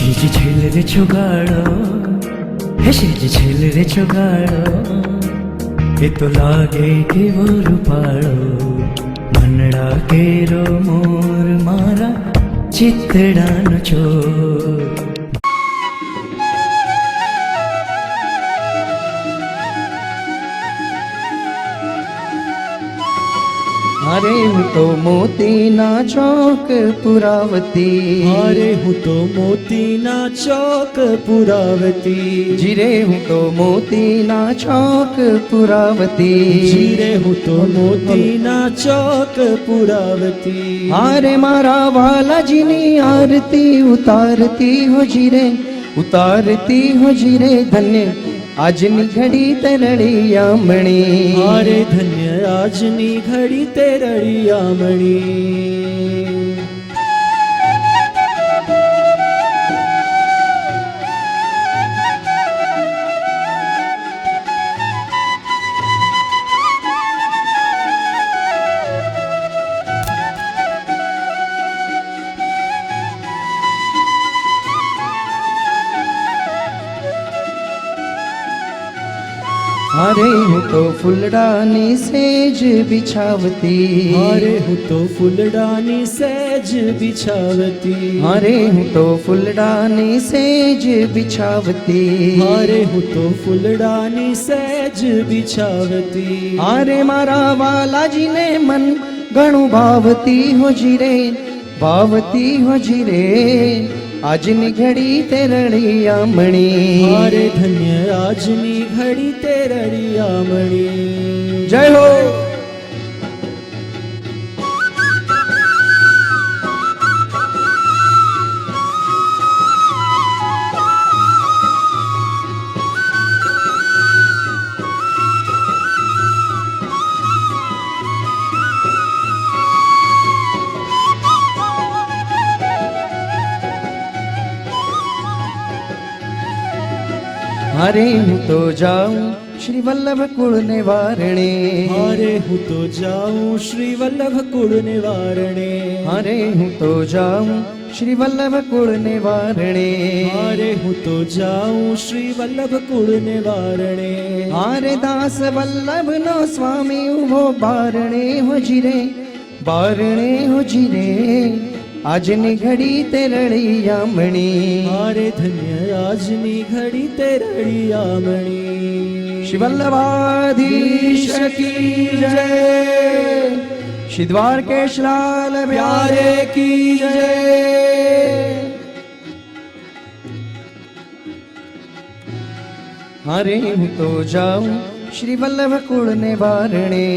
શેજ છેલ રે છુગાડો, હે શેજ છેલ રે છુગાડો, એ તો લાગે કેવો રૂપાળો, મનડા કેરો મોર મારા ચિતડાનો ચોર. अरे हूँ तो मोतीना चौक पुरावती, अरे हूँ तो मोतीना चौक पुरावती, जीरे हूँ तो मोतीना चौक पुरावती, जीरे हूँ तो मोतीना चौक पुरावती. अरे मारा बालाजीनी आरती उतारती हो जीरे, उतारती हो जीरे धन्य આજની ઘડી તે રળિયામણી. અરે ધન્ય આજની ઘડી તે રળિયામણી. अरे हूँ तो फुलडानी सेज बिछावती, अरे हूँ तो फुलडानी सेज बिछावती, अरे हूँ तो फुलडानी सेज बिछावती, अरे हूँ तो फुलडानी सेज बिछावती. अरे मारा बालाजी ने मन घणું ભાવતી હો જીરે, ભાવતી હો જીરે આજની ઘડી તે રળિયામણી. અરે ધન્ય આજની ઘડી તે રળિયામણી. જય હો. अरे हूँ तो जाऊं श्री वल्लभ कुल निवारणे, अरे हूँ तो जाऊं श्री वल्लभ कुल निवारणे, अरे हूँ तो जाऊं श्री वल्लभ कुल निवारणे, अरे हूँ तो जाऊं श्री वल्लभ कुल निवारणे. अरे दास वल्लभ नो स्वामी उभो बारणे हो जीरे, बारणे हो जीरे આજની ઘડી તે રળિયામણી. અરે ધન્ય આજની ઘડી તે રળિયામણી. શ્રી વલ્લભાધીશ કી જય, શ્રી દ્વારકેશ લાલ પ્યારે કી જય. अरे हूँ तो जाऊं श्री वल्लभ कुल निवारणे,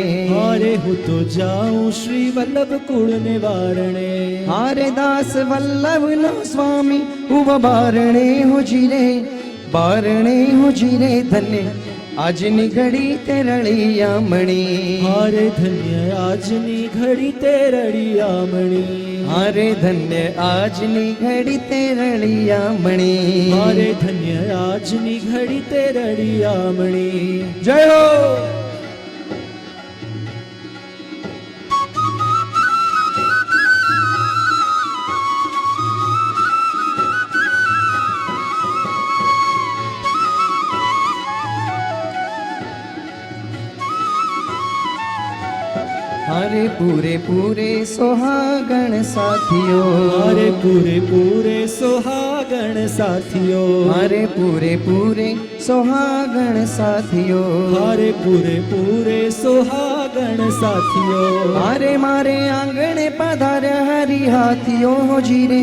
अरे हूँ तो जाऊं श्री वल्लभ कुल निवारणे. हारे दास वल्लभ नो स्वामी उब बारणे हो जीरे, बारणे हो जीरे धन्य આજની ઘડી તે રળિયામણી. અરે ધન્ય આજની ઘડી તે રળિયામણી. અરે ધન્ય આજની ઘડી તે રળિયામણી. અરે ધન્ય આજની ઘડી તે રળિયામણી. જય હો. अरे पूरे पूरे सुहागण साथियों, अरे पूरे पूरे सुहागण साथियों, अरे पूरे पूरे सुहागण साथियों, अरे पूरे पूरे सुहागण साथियों. अरे मारे आंगणे पधार्या हरी हाथियों हो जीरे,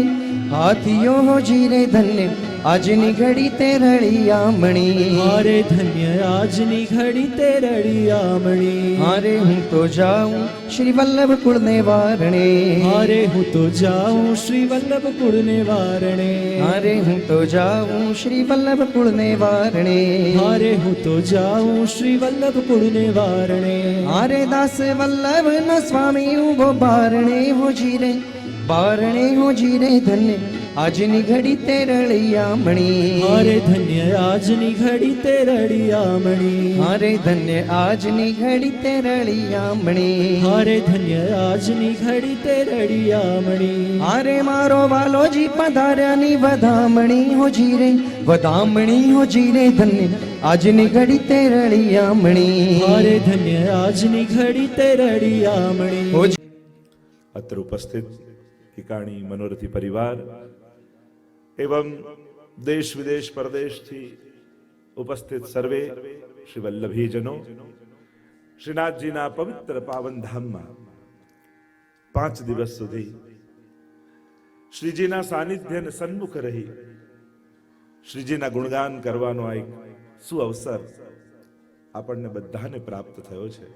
हाथियों हो जीरे धन्य આજની ઘડી તે રળિયામણી. અરે ધન્ય આજની ઘડી તે રળિયામણી. अरे हूँ तो जाऊं श्री वल्लभ कुल निवारणे, अरे हूँ तो जाऊं श्री वल्लभ कुल निवारणे. अरे हूँ तो जाऊं श्री वल्लभ कुल निवारणे, अरे हूँ तो जाऊं श्री वल्लभ कुल निवारणे. अरे दास वल्लभ न स्वामी उभो बारणे हो जीरे, बारणे हो जीरे धन्य આજની ઘડી તે રળિયામણી હારે ધન્ય આજની ઘડી તે રળિયામણી હારે ધન્ય આજની ઘડી તે રળિયામણી હારે ધન્ય આજની ઘડી તે રળિયામણી હારે મારો વાલોજી પધાર્યાની વધામણી હોજી રે વધામણી હોજી રે ધન્ય આજની ઘડી તે રળિયામણી હારે ધન્ય આજની ઘડી તે રળિયામણી હોજી अत्र उपस्थित टिकाणी मनोरथी परिवार एवं देश विदेश परदेश थी उपस्थित सर्वे श्री वल्लभीजनो श्रीनाथजीना पवित्र पावन धामમાં 5 દિવસ સુધી શ્રીજીના સાનિધ્યને સન્મુખ રહી શ્રીજીના ગુણગાન કરવાનો આ એક સુઅવસર આપણને બધાને પ્રાપ્ત થયો છે.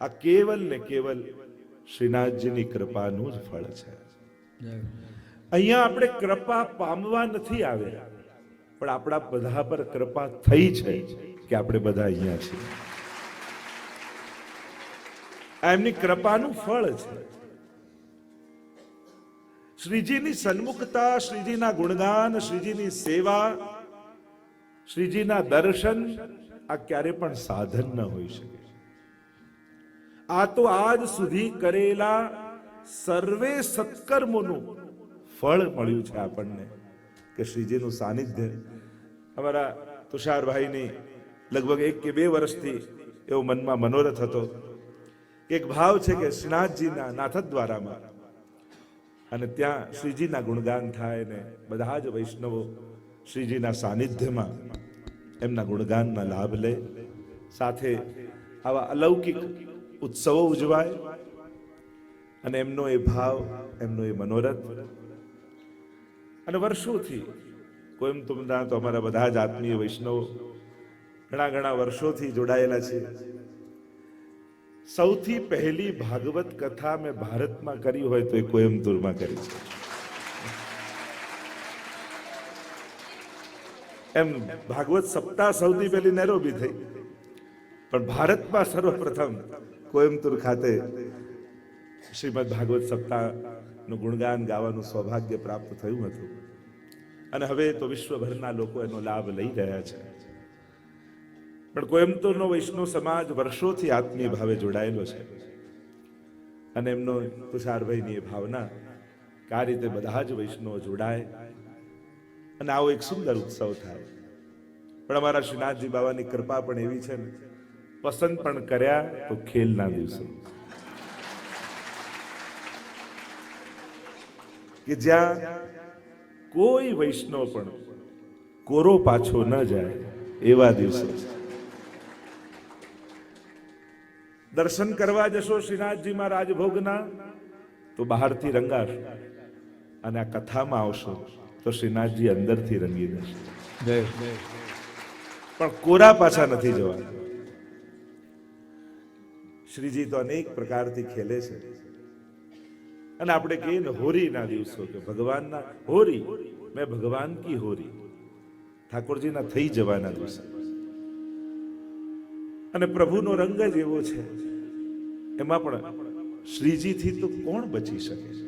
આ કેવલ ને કેવલ શ્રીનાથજીની કૃપાનું જ ફળ છે. અહીંયા આપણે કૃપા પામવા નથી આવ્યા, પણ આપણા બધા પર કૃપા થઈ છે કે આપણે બધા અહીંયા છીએ. આ એમની કૃપાનું ફળ છે. શ્રીજીની સન્મુખતા, શ્રીજીના ગુણગાન, શ્રીજીની સેવા, શ્રીજીના દર્શન આ ક્યારે પણ સાધન ન હોઈ શકે. આ તો આજ સુધી કરેલા સર્વે સત્કર્મોનું ફળ મળ્યું છે આપણને કે શ્રીજીનું સાનિધ્ય. અમારા તુષારભાઈની લગભગ 1 કે 2 વર્ષથી એવો મનમાં મનોરથ હતો. એક ભાવ છે કે શ્રીનાથજીના નાથદ્વારામાં અને ત્યાં શ્રીજીના ગુણગાન થાય ને બધા જ વૈષ્ણવો શ્રીજીના સાનિધ્યમાં એમના ગુણગાનના લાભ લે, સાથે આવા અલૌકિક ઉત્સવો ઉજવાય અને એમનો એ ભાવ, એમનો એ મનોરથ. અને વર્ષોથી કોઈમ્બતુરના તો અમારા બધા જ આત્મીય વૈષ્ણવો ઘણા વર્ષોથી જોડાયેલા છે. સૌથી પહેલી ભાગવત કથા મેં ભારતમાં કરી હોય તો એ કોઈમ્બતુરમાં કરી છે. એમ ભાગવત સપ્તાહ સૌથી પહેલી નૈરોબી થઈ, પણ ભારતમાં સર્વપ્રથમ કોઈમ્બતુર ખાતે શ્રીમદ ભાગવત સપ્તાહનું ગુણગાન ગાવાનું સૌભાગ્ય પ્રાપ્ત થયું હતું. અને હવે તો વિશ્વભરના લોકો એનો લાભ લઈ રહ્યા છે. પણ કોઈમ્બતુરનો વૈષ્ણવ સમાજ વર્ષોથી આત્મીય ભાવે જોડાયેલો છે અને એમનો તુષારભાઈની એ ભાવના કે આ રીતે બધા જ વૈષ્ણવો જોડાય અને આવો એક સુંદર ઉત્સવ થાય. પણ અમારા શ્રીનાથજી બાબાની કૃપા પણ એવી છે ને, પસંદ પણ કર્યા તો ખેલના દિવસો કે જ્યાં કોઈ વૈષ્ણવ પણ કોરો પાછો ન જાય એવા દિવસો. દર્શન કરવા જશો શ્રીનાથજીમાં રાજભોગના તો બહારથી રંગાશો, અને આ કથામાં આવશો તો શ્રીનાથજી અંદરથી રંગી જશે. પણ કોરા પાછા નથી જવા. શ્રીજી તો અનેક પ્રકારથી ખેલે છે. અને આપણે કહીએ ને હોરીના દિવસો કે ભગવાનના હોરી, મેં ભગવાન કી હોરી, ઠાકોરજીના થઈ જવાના દિવસો. અને પ્રભુનો રંગ જ એવો છે, એમાં પણ શ્રીજીથી તો કોણ બચી શકે છે.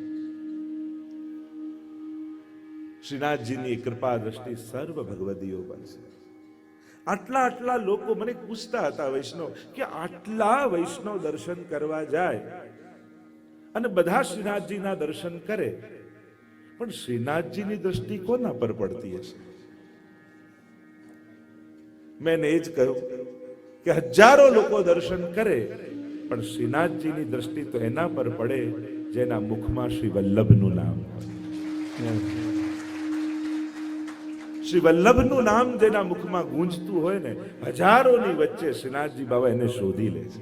શ્રીનાથજીની કૃપા દ્રષ્ટિ સર્વ ભગવદીઓ પર છે. આટલા લોકો મને પૂછતા હતા વૈષ્ણવ કે આટલા વૈષ્ણવ દર્શન કરવા જાય અને બધા શ્રીનાથજીના દર્શન કરે, પણ શ્રીનાથજીની દ્રષ્ટિ કોના પર પડતી હશે? મેં એ જ કહ્યું કે હજારો લોકો દર્શન કરે, પણ શ્રીનાથજીની દ્રષ્ટિ તો એના પર પડે જેના મુખમાં શ્રી વલ્લભનું નામ હોય. શ્રી વલ્લભનું નામ જેના મુખમાં ગૂંજતું હોય ને, હજારોની વચ્ચે શ્રીનાથજી બાબા એને શોધી લે છે.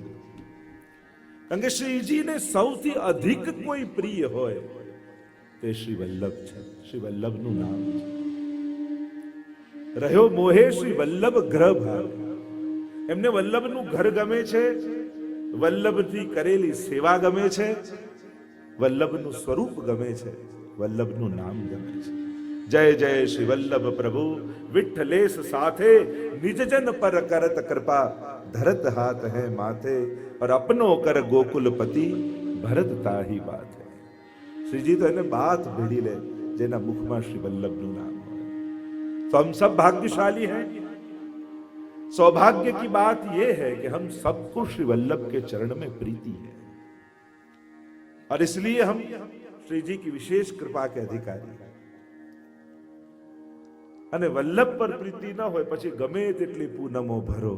કારણ કે શ્રીજીને સૌથી અધિક કોઈ પ્રિય હોય તે શ્રી વલ્લભ છે. શ્રી વલ્લભનું નામ છે. રહ્યો મોહે શ્રી વલ્લભ ગ્રહ ભાવ. એમને વલ્લભનું ઘર ગમે છે, વલ્લભથી કરેલી સેવા ગમે છે, વલ્લભનું સ્વરૂપ ગમે છે, વલ્લભનું નામ ગમે છે. જય જય શ્રી વલ્લભ પ્રભુ વિઠ્ઠલેશ સાથે નિજ જન પર કરત કૃપા ધરત હાથ હૈ માથે और अपनो कर गोकुलपति भरत ताही बात है. श्रीजी तो એને બાત ભેડી લે જેના મુખમાં શ્રી વલ્લભનું નામ હોય. तो हम सब भाग्यशाली हैं. सौभाग्य की बात यह है कि हम सबको श्री वल्लभ के चरण में प्रीति है और इसलिए हम श्री जी की विशेष कृपा के अधिकारी हैं. અને વલ્લભ પર પ્રીતિ ન હોય પછી ગમે તેટલી પૂનમો ભરો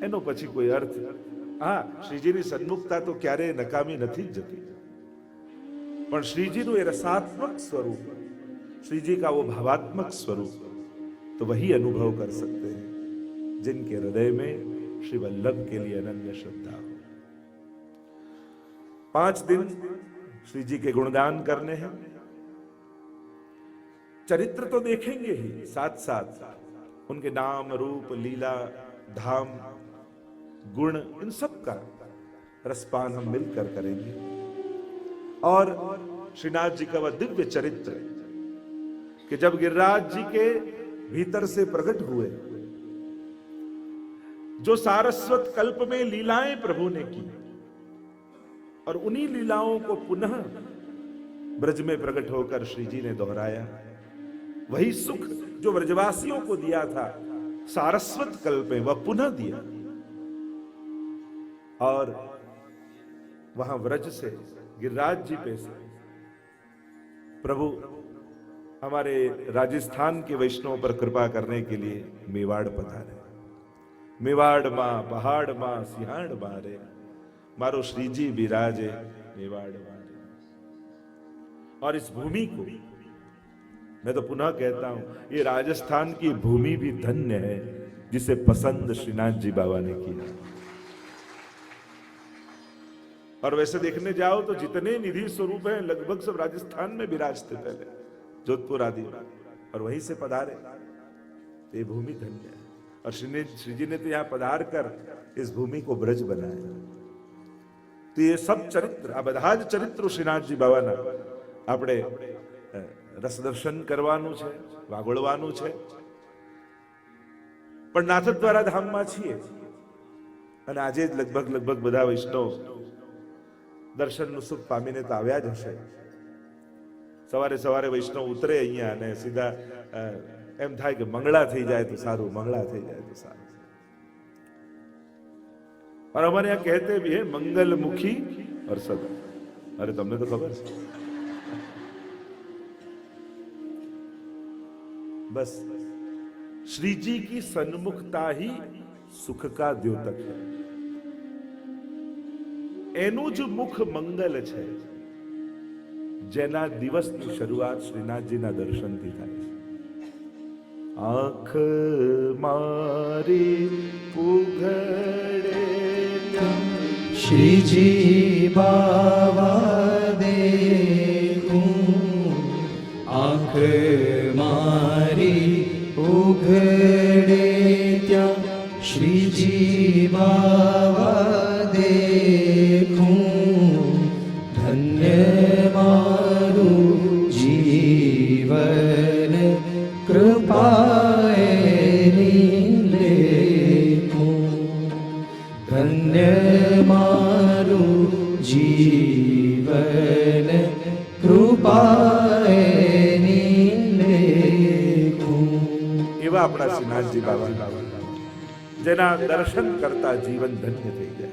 એનો પછી કોઈ અર્થ. હા, શ્રીજીની સન્મુખતા તો ક્યારેય નકામી નથી જ જતી, પણ શ્રીજીનું એ રસાત્મક સ્વરૂપ, श्री जी का वो भावात्मक स्वरूप तो वही अनुभव कर सकते हैं जिनके हृदय में श्री वल्लभ के लिए अनन्य श्रद्धा हो. 5 दिन श्री जी के गुणगान करने हैं. चरित्र तो देखेंगे ही, साथ साथ उनके नाम, रूप, लीला, धाम, गुण, इन सब का रसपान हम मिलकर करेंगे. और श्रीनाथ जी का वह दिव्य चरित्र कि जब गिरिराज जी के भीतर से प्रकट हुए, जो सारस्वत कल्प में लीलाएं प्रभु ने की और उन्हीं लीलाओं को पुनः ब्रज में प्रकट होकर श्री जी ने दोहराया. वही सुख जो ब्रजवासियों को दिया था सारस्वत कल्प में, वह पुनः दिया. और वहां व्रज से, गिरिराज जी पे से प्रभु हमारे राजस्थान के वैष्णव पर कृपा करने के लिए मेवाड़ पधारे. मेवाड़ मां, पहाड़ मां, सिंहाड़ मारे, मारो श्रीजी विराजे मेवाड़ मारे. और इस भूमि को मैं तो पुनः कहता हूं, ये राजस्थान की भूमि भी धन्य है जिसे पसंद श्रीनाथ जी बाबा ने किया. और वैसे देखने जाओ तो जितने निधि स्वरूप हैं लगभग सब राजस्थान में विराजते पहले, जोधपुर आदि, और वहीं से पधारे. ये भूमि धन्य है. और श्री जी ने तो यहां पधार कर इस भूमि को ब्रज बनाया. तो ये सब चरित्र, आ બધા જ ચરિત્રો શ્રીનાથજી બાબાના આપણે રસ દર્શન કરવાનું છે, વાગોળવાનું છે. પણ નાથદ્વારા ધામમાં છીએ અને આજે જ લગભગ બધા વૈષ્ણવ દર્શનનું સુખ પામીને તો આવ્યા જ હશે. સવારે સવારે વૈષ્ણવ ઉતરે અહીંયા અને સીધા એમ થાય કે મંગળા થઈ જાય તો સારું, મંગળા થઈ જાય તો સારું. और हमारे यहाँ कहते भी है मंगल मुखी और सदा. अरे तुमने तो खबर है. बस श्री जी की सन्मुखता ही सुख का द्योतक है. એનું જ મુખ મંગલ છે જેના દિવસની શરૂઆત શ્રીનાથજીના દર્શનથી થાય છે. આંખ મારી ઉઘડે श्रीजी बाबा देखूं, आँख मारी उघड़े त्या श्रीजी बाबा देखूं, धन्य मारू जीवन कृपाए लेखूं, धन्य मारू जीवन कृपाए लेखूं. એવા આપણા શ્રીનાથજી બાબા જેના દર્શન કરતા જીવન ધન્ય થઈ જાય.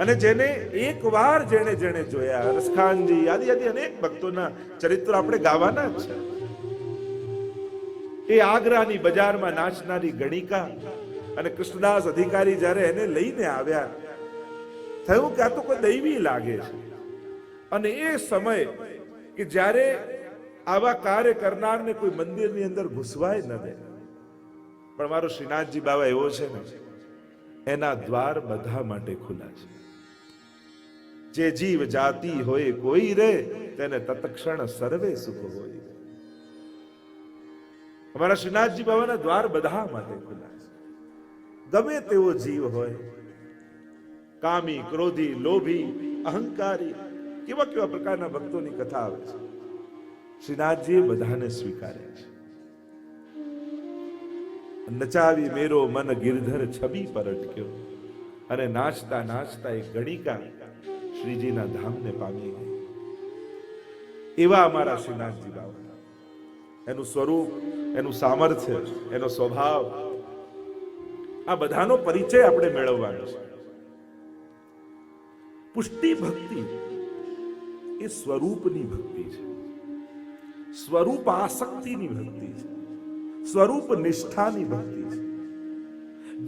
અને જેને એકવાર જેણે જેણે જોયા, રસખાનજી આદિ આદિ અનેક ભક્તોના ચરિત્રો આપણે ગાવાના જ છે. એ આગ્રાની બજારમાં નાચનારી ગણિકા અને કૃષ્ણદાસ અધિકારી જ્યારે એને લઈને આવ્યા, થયું કે આ તો કોઈ દૈવી લાગે છે. અને એ સમય કે જ્યારે આવા કાર્ય કરનારને કોઈ મંદિરની અંદર ઘૂસવાય ન દે, પણ મારો શ્રીનાથજી બાબા એવો છે ને, એના દ્વાર બધા માટે ખુલ્લા છે. જે જીવ જાતિ હોય કોઈ રે, તેને તત્ક્ષણ સર્વે સુખ હોય. અમારા શ્રીનાથજી બાબાના દ્વાર બધા માટે ખુલ્લા છે. ગમે તેવો જીવ હોય, કામી, ક્રોધી, લોભી, અહંકારી, કેવા કેવા પ્રકારના ભક્તોની કથા આવે છે. શ્રીનાથજીએ બધાને સ્વીકાર્યા છે. નચાવી મેરો મન ગિરધર છબી પર અટક્યો, અને નાચતા નાચતા એક ગણિકા શ્રીજીના ધામને પામી ગઈ. એવા અમારા શ્રીનાથજી બાબા, એનું સ્વરૂપ, એનું સામર્થ્ય, એનો સ્વભાવ, આ બધાનો પરિચય આપણે મેળવવાનો છે. પુષ્ટિ ભક્તિ એ સ્વરૂપની ભક્તિ છે, સ્વરૂપ આસક્તિની ભક્તિ છે, સ્વરૂપ નિષ્ઠાની ભક્તિ છે.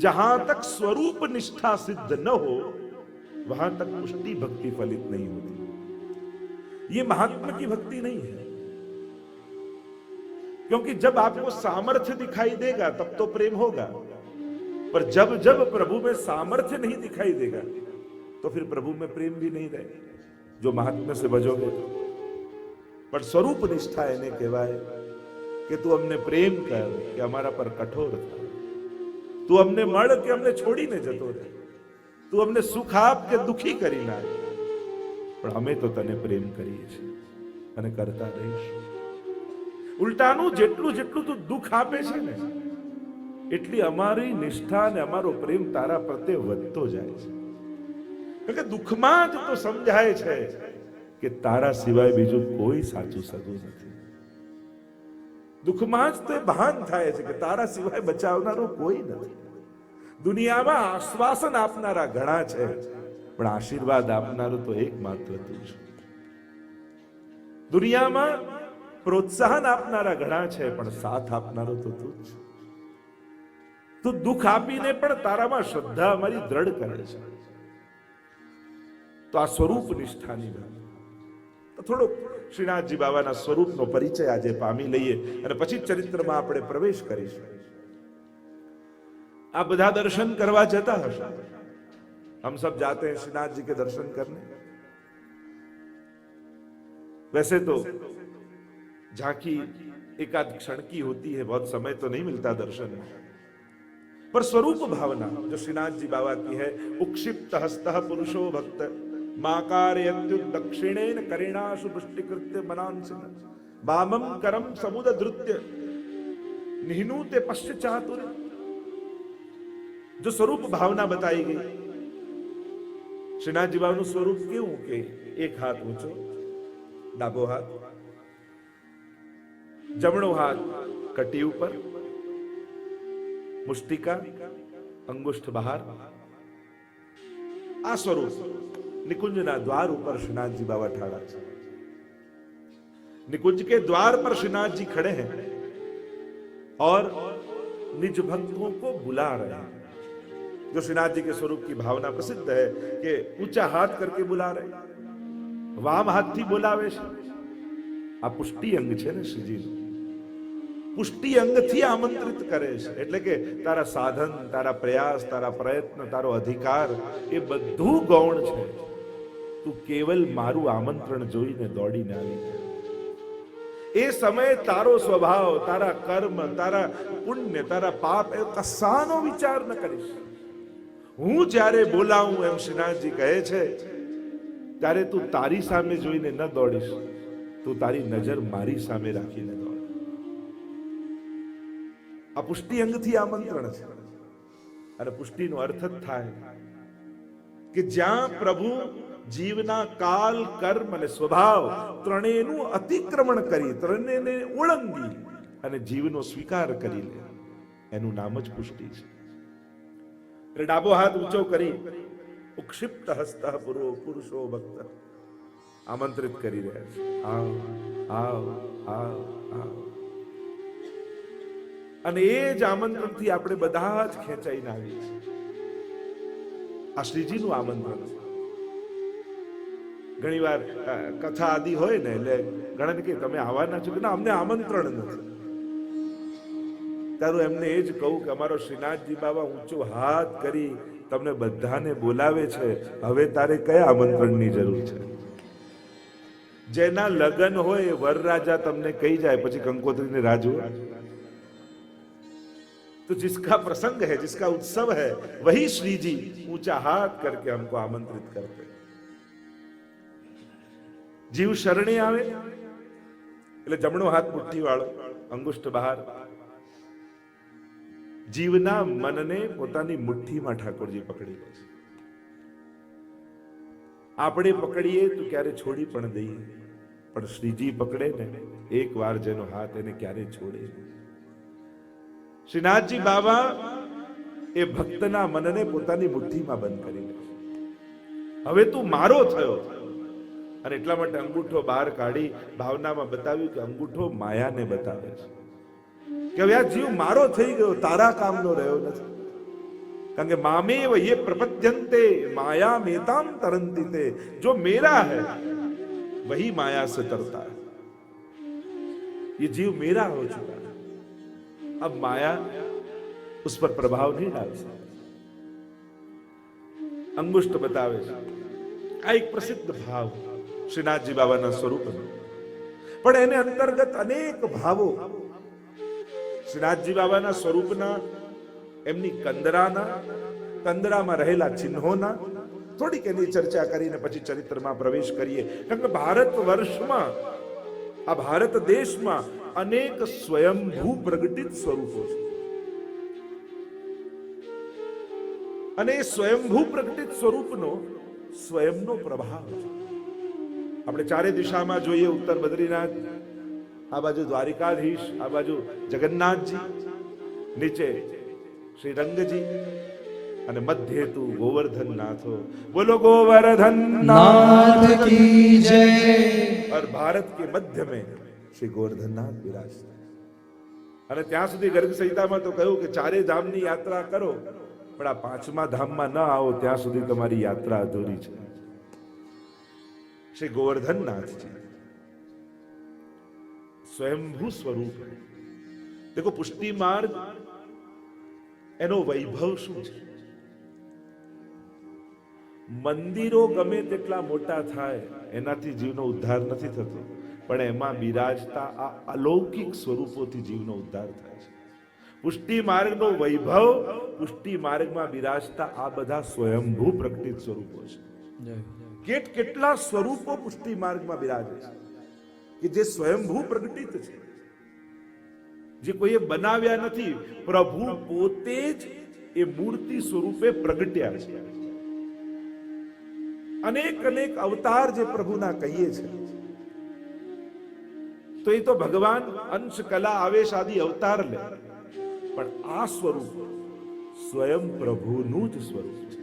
जहां तक स्वरूप निष्ठा सिद्ध न हो वहां तक पुष्टि भक्ति फलित नहीं होती. ये महात्मा की भक्ति नहीं है, क्योंकि जब आपको सामर्थ्य दिखाई देगा तब तो प्रेम होगा, पर जब जब प्रभु में सामर्थ्य नहीं दिखाई देगा तो फिर प्रभु में प्रेम भी नहीं रहेगा. जो महात्मा से भजोगे तो. पर स्वरूप निष्ठा એને કહેવાય કે તું અમને પ્રેમ કર કે અમારા પર કઠોર થા, તું અમને મળ કે અમને છોડીને જતો રહે, તું અમને સુખ આપ કે દુખી કરી નાખ, પણ અમે તો તને પ્રેમ કરીએ છીએ અને કરતા રહીશું. ઉલટાનું જેટલું જેટલું તું દુઃખ આપે છે ને એટલી અમારી નિષ્ઠા અને અમારો પ્રેમ તારા પ્રત્યે વધતો જાય છે. કારણ કે દુઃખમાં જ તો સમજાય છે કે તારા સિવાય બીજું કોઈ સાચું સગું નથી. દુઃખમાં જ તો ભાન થાય છે કે તારા સિવાય બચાવનારો કોઈ નથી. દુનિયામાં આશ્વાસન આપનારા ઘણા છે, પણ આશીર્વાદ આપનારો તો એકમાત્ર તું છે. દુનિયામાં પ્રોત્સાહન આપનારા ઘણા છે, પણ સાથ આપનારો તો તું જ છે. તું દુઃખ આપીને પણ તારામાં શ્રદ્ધા અમારી દ્રઢ કરે છે. તો આ સ્વરૂપ નિષ્ઠાની વાત. તો થોડોક શ્રીનાથજી બાબાના સ્વરૂપનો પરિચય આજે પામી લઈએ અને પછી ચરિત્રમાં આપણે પ્રવેશ કરીશું. आप બધા દર્શન કરવા જતા હશો, हम सब जाते हैं श्रीनाथ जी के दर्शन करने. वैसे तो झांकी एकाध क्षण की होती है, बहुत समय तो नहीं मिलता दर्शन में, पर स्वरूप भावना जो श्रीनाथ जी बाबा की है, उक्षिप्त हस्तः पुरुषो भक्त माकारयत्युत दक्षिणेन करेणाशु पुष्टिकृत्य मनांसन वामं करम समुदधृत्य निहनूते पश्चातुर. जो स्वरूप भावना बताई गई, श्रीनाथ जी बाबा નું સ્વરૂપ કેવું કે એક હાથ ઊંચો, ડાબો હાથ, જમણો હાથ કટી ઉપર, મુષ્ટિકા, અંગુષ્ઠ બહાર. આ સ્વરૂપ निकुंज द्वार ऊपर श्रीनाथ जी बाबा ठाड़ा है. निकुंज के द्वार पर श्रीनाथ जी खड़े हैं और निज भक्तों को बुला रहे हैं. जो श्रीनाथ जी के स्वरूप की भावना प्रसिद्ध है कि ऊंचा हाथ करके बुला रहे, वाम हाथ थी बोलावे છે. આ પુષ્ટિ અંગ છે ને શ્રીજીનું, પુષ્ટિ અંગથી આમંત્રિત કરે છે. એટલે કે તારા સાધન, તારા પ્રયાસ, તારા પ્રયત્ન, તારો અધિકાર એ બધું ગૌણ છે. તું કેવલ મારું આમંત્રણ જોઈને દોડીને આવી. એ સમયે તારો સ્વભાવ, તારા કર્મ, તારા પુણ્ય, તારા પાપ એ કશાનો વિચાર ન કરીશ. હું જ્યારે બોલાવું એમ શ્રીનાથજી કહે છે ત્યારે તું તારી સામે જોઈને ન દોડીશ, તું તારી નજર મારી સામે રાખીને દોડ. આ પુષ્ટિ અંગથી આમંત્રણ છે. અને પુષ્ટિનો અર્થ જ થાય કે જ્યાં પ્રભુ જીવના કાલ, કર્મ અને સ્વભાવ ત્રણેયનું અતિક્રમણ કરી, ત્રણેયને ઓળંગી અને જીવનો સ્વીકાર કરી લે, એનું નામ જ પુષ્ટિ છે. એટલે ડાબો હાથ ઊંચો કરી ઉક્ષિપ્ત હસ્તઃ પુરુષો ભક્ત આમંત્રિત કરી રહ્યા છે. આવ આવ આવ આવ. અને એ જ આમંત્રણથી આપણે બધા જ ખેંચાઈને આવીએ છીએ. આ શ્રીજીનું આમંત્રણ છે. ઘણી વાર કથા આદિ હોય ને એટલે ઘણાને કે તમે આવવાના છો, કે ના અમને આમંત્રણ નથી. તારું એમને એ જ કહું કે અમારો શ્રીનાથજી બાબા ઊંચો હાથ કરી તમને બધાને બોલાવે છે, હવે તારે કયા આમંત્રણની જરૂર છે? જેના લગ્ન હોય વરરાજા તમને કહી જાય પછી કંકોત્રીને રાહ જુઓ. तो जिसका प्रसंग है, जिसका उत्सव है, वही श्री जी ऊंचा हाथ करके हमको आमंत्रित करते. जीव शरणे आवे એટલે જમણો હાથ મુઠ્ઠી વાળો, અંગુષ્ઠ બહાર. જીવના મનને પોતાની મુઠ્ઠીમાં ઠાકોરજી પકડી લે છે. આપણે પકડીએ તો ક્યારે છોડી પણ દઈએ, પણ શ્રીજી પકડે ને એક વાર જેનો હાથ એને ક્યારે છોડે. શ્રીનાથજી બાબા એ ભક્તના મનને પોતાની મુઠ્ઠીમાં બંધ કરી લે. હવે તું મારો થયો, અને એટલા માટે અંગૂઠો બહાર કાઢી ભાવનામાં બતાવ્યું કે અંગૂઠો માયાને બતાવે છે કે હવે આ જીવ મારો થઈ ગયો, તારા કામનો રહ્યો નથી. કારણ કે મામેવ યે પ્રપદ્યન્તે माया मेताम तरंती ते, जो मेरा है वही माया से तरता है. ये जीव मेरा हो चुका है, अब माया उस पर प्रभाव नहीं डाल सकती. अंगुष्ठ बतावे છે આ એક પ્રસિદ્ધ ભાવ શ્રીનાથજી બાબાના સ્વરૂપનો, પણ એને અંતર્ગત અનેક ભાવો શ્રીનાથજી બાબાના સ્વરૂપના, એમની કંદરામાં રહેલા ચિહ્નોના થોડીક એની ચર્ચા કરીને પછી ચરિત્રમાં પ્રવેશ કરીએ. કારણ કે ભારત વર્ષમાં, આ ભારત દેશમાં અનેક સ્વયંભૂ પ્રગટિત સ્વરૂપો છે, અને એ સ્વયંભૂ પ્રગટિત સ્વરૂપનો સ્વયંનો પ્રભાવ છે. આપણે ચારે દિશામાં જોઈએ, ઉત્તર બદ્રીનાથ, આ બાજુ દ્વારિકાધીશ, આ બાજુ જગન્નાથજી, નીચે શ્રી રંગજી, અને મધ્ય તું ગોવર્ધન નાથો. બોલો गोवर्धन नाथ की जय. और भारत के मध्य में श्री गोवर्धन नाथ विराजते. અને ત્યાં સુધી ગર્ગ સંહિતામાં તો કહ્યું કે ચારે ધામની યાત્રા કરો, પણ આ પાંચમા ધામમાં ન આવો ત્યાં સુધી તમારી યાત્રા અધૂરી છે. શ્રી ગોવર્ધન નાથજી સ્વયંભૂ સ્વરૂપ. દેખો, પુષ્ટિ માર્ગ એનો વૈભવ શું છે? મંદિરો ગમે તેટલા મોટા થાય એનાથી જીવનો ઉદ્ધાર નથી થતો, પણ એમાં બિરાજતા આ અલૌકિક સ્વરૂપોથી જીવનો ઉદ્ધાર થાય છે. પુષ્ટિ માર્ગનો વૈભવ, પુષ્ટિ માર્ગમાં બિરાજતા આ બધા સ્વયંભૂ પ્રકટિત સ્વરૂપો છે. કેટલા સ્વરૂપો પુષ્ટિ માર્ગમાં બિરાજે છે કે જે સ્વયંભૂ પ્રગટિત છે, જે કોઈએ બનાવ્યા નથી. પ્રભુ પોતે જ એ મૂર્તિ સ્વરૂપે પ્રગટ્યા છે. અનેક અનેક અવતાર જે પ્રભુના કહીએ છે, તો એ તો ભગવાન અંશ કલા આવેશ આદિ અવતાર લે, પણ આ સ્વરૂપ સ્વયં પ્રભુનું જ સ્વરૂપ છે.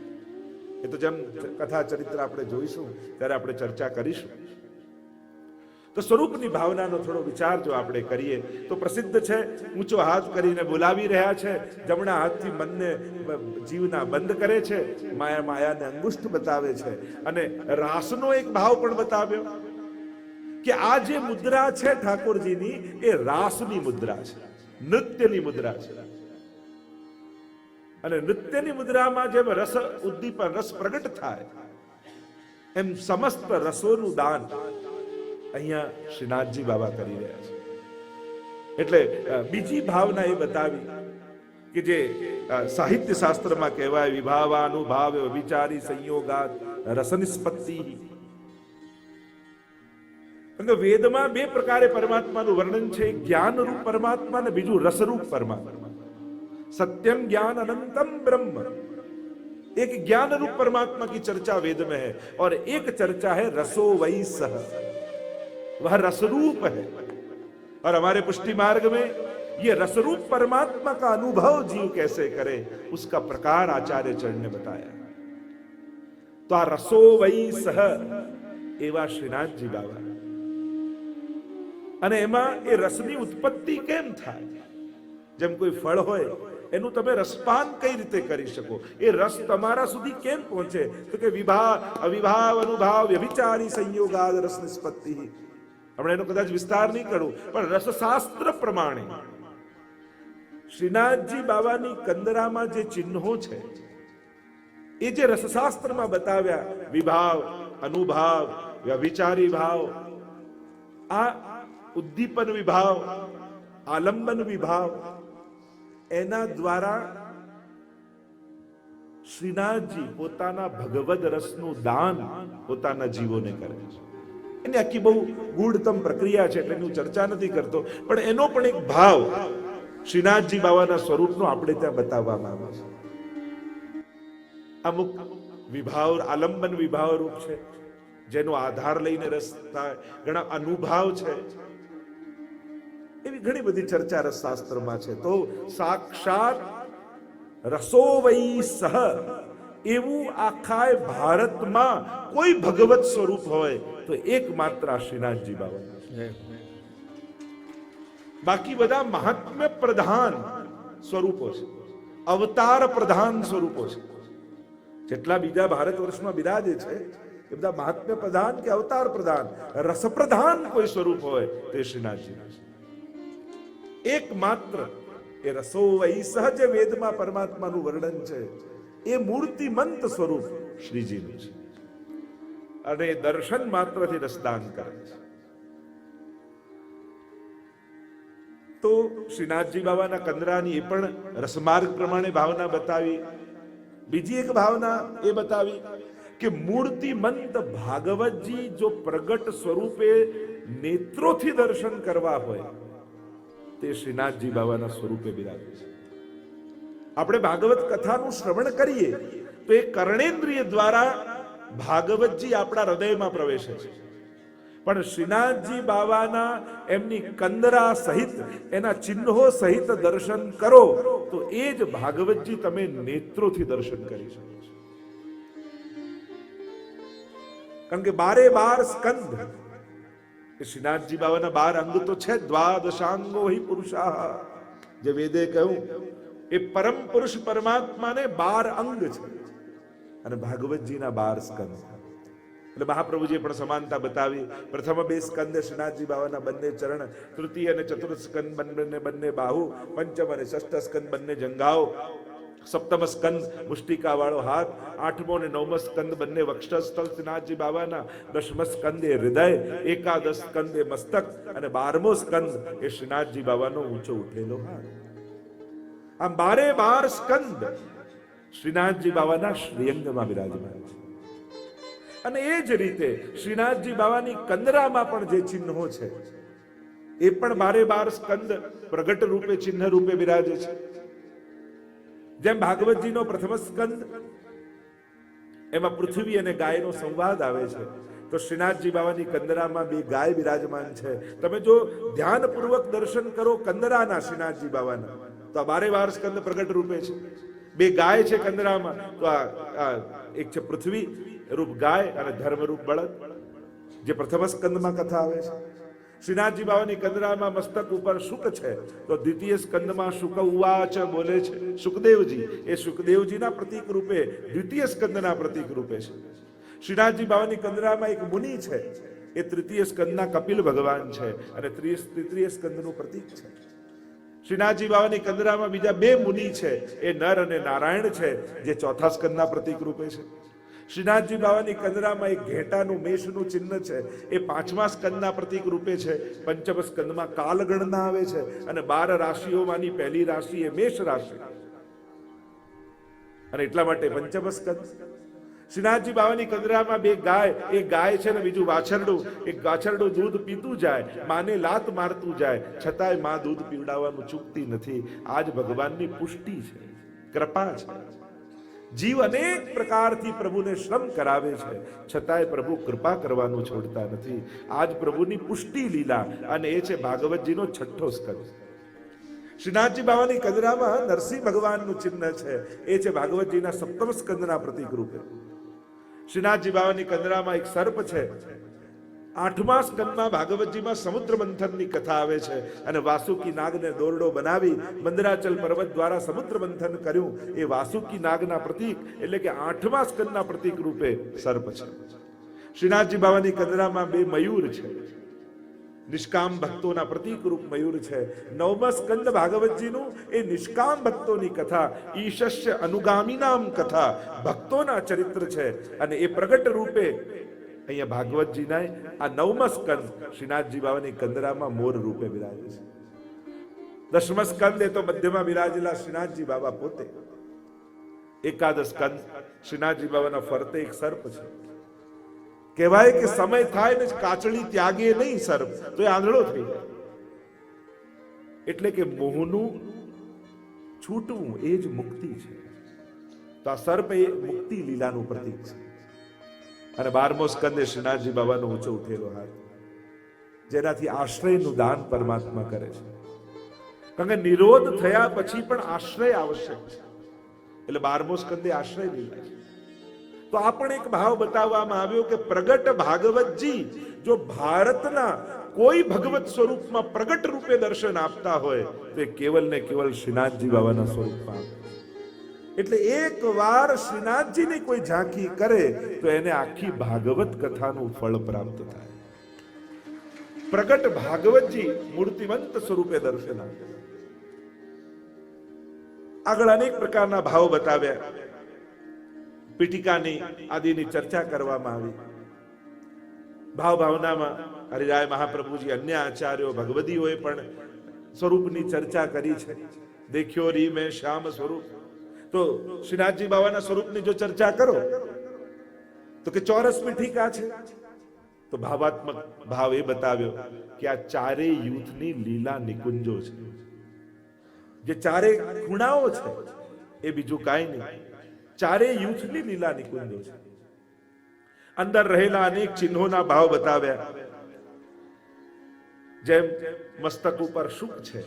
એ તો જેમ કથા ચરિત્ર આપણે જોઈશું ત્યારે આપણે ચર્ચા કરીશું. તો સ્વરૂપની ભાવનાનો થોડો વિચાર જો આપણે કરીએ તો પ્રસિદ્ધ છે, ઊંચો હાથ કરીને બોલાવી રહ્યા છે, જમણા હાથથી મનને જીવના બંધ કરે છે, માયાને અંગુષ્ઠ બતાવે છે, અને રાસનો એક ભાવ પણ બતાવ્યો કે આ જે મુદ્રા છે ઠાકોરજીની, એ રાસની મુદ્રા છે, નૃત્યની મુદ્રા છે. અને નૃત્યની મુદ્રામાં જેમ રસ ઉદ્દીપન, રસ પ્રગટ થાય, એમ સમસ્ત રસોનું દાન અહીંયા શ્રીનાથજી બાબા કરી રહ્યા છે. એટલે બીજી ભાવના એ બતાવી કે જે સાહિત્ય શાસ્ત્રમાં કહેવાય, વિભાવાનુભાવ વિચારી સંયોગાત રસનિષ્પત્તિ. વેદમાં બે પ્રકારે પરમાત્માનું વર્ણન છે, જ્ઞાનરૂપ પરમાત્મા અને બીજું રસરૂપ પરમાત્મા. सत्यम ज्ञान अनंतम ब्रह्म, एक ज्ञान रूप परमात्मा की चर्चा वेद में है, और एक चर्चा है रसो वही सह, वह रसरूप है. और हमारे पुष्टि मार्ग में ये रसरूप परमात्मा का अनुभव जीव कैसे करे, उसका प्रकार आचार्य चरण ने बताया. तो आ रसो वही सह एवा श्रीनाथजी बाबा. અને એમાં એ રસની ઉત્પત્તિ કેમ થાય? જેમ કોઈ ફળ હોય, એનું તમે રસપાન કઈ રીતે કરી શકો? એ રસ તમારા સુધી કેમ પહોંચે? તો કે વિભાવ, અવિભાવ, અનુભાવ, વ્યભિચારી સંયોગાદ રસ નિષ્પત્તિ. હમણાં એનો કદાચ વિસ્તાર નહીં કરું, પણ રસશાસ્ત્ર પ્રમાણે શ્રીનાથજી બાબાની કંદરામાં જે ચિહ્નો છે, એ જે રસશાસ્ત્રમાં બતાવ્યા, વિભાવ, અનુભાવ, વ્યભિચારી ભાવ, આ ઉદ્દીપન વિભાવ, આલંબન વિભાવ, એના દ્વારા શ્રીનાથજી પોતાના ભગવદ રસનું દાન પોતાના જીવોને કરે છે. એની આખી બહુ ગૂઢતમ પ્રક્રિયા છે, એટલે હું ચર્ચા નથી કરતો, પણ એનો પણ એક ભાવ શ્રીનાથજી બાબાના સ્વરૂપનો આપણે ત્યાં બતાવવામાં આવે છે. અમુક વિભાવ આલંબન વિભાવ રૂપ છે, જેનો આધાર લઈને રસ થાય, ઘણા અનુભાવ છે, એવી ઘણી બધી ચર્ચા રસશાસ્ત્રમાં છે. તો સાક્ષાત રસો વૈ સહ એવું આખા ભારતમાં કોઈ ભગવત સ્વરૂપ હોય તો એકમાત્ર શ્રીનાથજી બાબા. બાકી બધા મહાત્મ્ય પ્રધાન સ્વરૂપો છે, અવતાર પ્રધાન સ્વરૂપો છે. જેટલા બીજા ભારત વર્ષમાં બિરાજે છે એ બધા મહાત્મ્ય પ્રધાન કે અવતાર પ્રધાન, રસ પ્રધાન કોઈ સ્વરૂપ હોય તે શ્રીનાથજી છે. એકમાત્ર એ રસો વૈ સહજ વેદમાં પરમાત્માનું વર્ણન છે એ મૂર્તિમંત સ્વરૂપ શ્રીજીનું છે અને દર્શન માત્રથી રસદાન કરે છે. તો શ્રીનાથજી બાબાના કંદરાની એ પણ રસમાર્ગ પ્રમાણે ભાવના બતાવી. બીજી એક ભાવના એ બતાવી કે મૂર્તિમંત ભાગવતજી જો પ્રગટ સ્વરૂપે નેત્રોથી દર્શન કરવા હોય તે શ્રીનાથજી બાબાના સ્વરૂપે બિરાજે છે. આપણે ભાગવત કથાનું શ્રવણ કરીએ તો એ કર્ણેન્દ્રિય દ્વારા ભાગવતજી આપણા હૃદયમાં પ્રવેશે છે, પણ શ્રીનાથજી બાબાના એમની કંદરા સહિત એના ચિહ્નો સહિત દર્શન કરો તો એ જ ભાગવતજી તમે નેત્રોથી દર્શન કરી શકો છો. કારણ કે 12 સ્કંદ એ શ્રીનાથજી બાબાના 12 અંગ તો છે. દ્વાદશાંગો હિ પુરુષાઃ, જે વેદે કહ્યું એ પરમ પુરુષ પરમાત્માને 12 અંગ છે અને ભાગવતજીના 12 સ્કંદ. એટલે મહાપ્રભુજીએ પણ સમાનતા બતાવી. પ્રથમ 2 સ્કંદ શ્રીનાથજી બાબાના બંને ચરણ, તૃતીય અને ચતુર્થ સ્કંદ બંને બાહુ, પંચમ અને ષષ્ઠ સ્કંદ બંને જંઘાઓ, સપ્તમ સ્કંદ મુષ્ટિકા વાળો હાથ, આઠમો અને નવમો સ્કંદ બંને વક્ષસ્થળ શ્રીનાથજી બાબાના, દશમ સ્કંદ એ હૃદય, એકાદશ સ્કંદ એ મસ્તક અને 12મો સ્કંદ એ શ્રીનાથજી બાબાનો ઊંચો ઉઠેલો હાથ. આમ 12 સ્કંદ શ્રીનાથજી બાબાના શ્રીઅંગમાં બિરાજમાન છે. અને એ જ રીતે શ્રીનાથજી બાબાની કંદરામાં પણ જે ચિહ્નો છે એ પણ 12 સ્કંદ પ્રગટ રૂપે ચિહ્ન રૂપે બિરાજે છે. જેમ ભાગવતજીનો પ્રથમ સ્કંદ એમાં પૃથ્વી અને ગાયનો સંવાદ આવે છે, તો શ્રીનાથજી બાબાની કંદરામાં 2 ગાય બિરાજમાન છે. તમે જો ધ્યાનપૂર્વક દર્શન કરો કંદરાના શ્રીનાથજી બાબાના તો આ 12 સ્કંદ પ્રગટ રૂપે છે. 2 ગાય છે કંદરામાં, તો આ એક છે પૃથ્વી રૂપ ગાય અને ધર્મ રૂપ બળદ, જે પ્રથમ સ્કંદમાં કથા આવે છે. શ્રીનાથજી બાબાની કંદરામાં મસ્તક ઉપર શુક છે, તો દ્વિતીય સ્કંદમાં શુક ઉવાચ બોલે છે શુકદેવજી, એ શુકદેવજીના પ્રતીક રૂપે દ્વિતીય સ્કંદના પ્રતીક રૂપે છે. શ્રીનાથજી બાબાની કંદરામાં એક મુનિ છે, એ તૃતીય સ્કંદના કપિલ ભગવાન છે અને તૃતીય સ્કંદનું પ્રતીક છે. શ્રીનાથજી બાબાની કંદરામાં બીજા 2 મુનિ છે, એ નર અને નારાયણ છે, જે ચોથા સ્કંદના પ્રતીક રૂપે છે. શ્રીનાથજી બાબાની કંદરામાં એક ઘેટાનું મેષનું ચિહ્ન છે, એ 5મા સ્કંદના પ્રતીક રૂપે છે. પંચમ સ્કંદમાં કાલગણના આવે છે અને 12 રાશિઓમાંની પહેલી રાશિ એ મેષ રાશિ, અને એટલા માટે પંચમ સ્કંદ. શ્રીનાથજી બાબાની કંદરામાં 2 ગાય, એક ગાય છે ને બીજું વાછરડું. એક વાછરડું દૂધ પીતું જાય, માને લાત મારતું જાય, છતાંય માં દૂધ પીવડાવવાનું ચૂકતી નથી. આજ ભગવાનની પુષ્ટિ છે, કૃપા છે. જીવ અનેક પ્રકારથી પ્રભુને શ્રમ કરાવે છે, છતાંય પ્રભુ કૃપા કરવાનું છોડતા નથી. આજ પ્રભુની પુષ્ટિ લીલા, અને એ છે ભાગવતજીનો 6ઠ્ઠો સ્કંદ. શ્રીનાથજી બાબાની કંદરામાં નરસિંહ ભગવાનનું ચિહ્ન છે, એ છે ભાગવતજીના 7મ સ્કંદના પ્રતીક રૂપે. શ્રીનાથજી બાબાની કંદરામાં એક સર્પ છે. 8મા સ્કંદમાં ભાગવતજીમાં સમુદ્ર મંથનની કથા આવે છે અને વાસુકી નાગને દોરડો બનાવી મંદરાચલ પર્વત દ્વારા સમુદ્ર મંથન કર્યું, એ વાસુકી નાગના પ્રતીક એટલે કે 8મા સ્કંદના પ્રતીક રૂપે સર્પ છે. શ્રીનાથજી બાબાની કંદરામાં 2 મયુર છે, નિષ્કામ ભક્તોના પ્રતીક રૂપ મયુર છે. 9મા સ્કંદ ભાગવતજીનું એ નિષ્કામ ભક્તોની કથા, ઈશસ્ય અનુગામીનામ કથા, ભક્તોના ચરિત્ર છે અને એ પ્રગટ રૂપે અહીંયા ભાગવતજીના આ 9મા સ્કંદ શ્રીનાથજી બાબાની કંદરામાં મોર રૂપે બિરાજે છે. 10મા સ્કંદ એ તો મધ્યમાં બિરાજેલા શ્રીનાથજી બાબા પોતે. એકાદશ સ્કંદ શ્રીનાથજી બાબાના ફરતે એક સર્પ છે. કહેવાય કે સમય થાય ને કાચળી ત્યાગે નહીં સર્પ તો એ આંધળો થઈ જાય. એટલે કે મોહનું છૂટવું એ જ મુક્તિ છે. તો આ સર્પ એ મુક્તિ લીલાનું પ્રતીક છે. અને 12મો સ્કંદે શ્રીનાથજી બાબાનો ઊંચો ઉઠેલો હાથ, જેનાથી આશ્રયનું દાન પરમાત્મા કરે છે. કારણ કે નિરોધ થયા પછી પણ આશ્રય આવશ્યક છે, એટલે 12મો સ્કંદે આશ્રય લીધા છે. તો આ પણ એક ભાવ બતાવવામાં આવ્યો કે પ્રગટ ભાગવતજી જો ભારતના કોઈ ભગવત સ્વરૂપમાં પ્રગટ રૂપે દર્શન આપતા હોય તો કેવલ ને કેવલ શ્રીનાથજી બાબાના સ્વરૂપમાં. એટલે એક વાર શ્રીનાથજીની કોઈ ઝાંખી કરે તો એને આખી ભાગવત કથાનું ફળ પ્રાપ્ત થાય. પ્રગટ ભાગવતજી મૂર્તિવંત સ્વરૂપે દર્શન આપે. આગળ અનેક પ્રકારના ભાવ બતાવ્યા. પીઠિકાની આદિની ચર્ચા કરવામાં આવી. ભાવ ભાવનામાં હરિરાય મહાપ્રભુજી, અન્ય આચાર્યો, ભગવદીઓએ પણ સ્વરૂપની ચર્ચા કરી છે. દેખ્યો રી મેં શ્યામ સ્વરૂપ. તો શ્રીનાથજી બાબાના સ્વરૂપની જો ચર્ચા કરો તો કે ચોરસ પીઠિકા છે. તો ભાવાત્મક ભાવ એ બતાવ્યો કે આ ચારેય યુથની લીલા નિકુંજો છે. જે ચારે ખૂણાઓ છે એ બીજું કાંઈ નહીં, ચારેય યુથની લીલા નિકુંજો છે. અંદર રહેલા અનેક ચિહ્નોના ભાવ બતાવ્યા. જેમ મસ્તક ઉપર શુક છે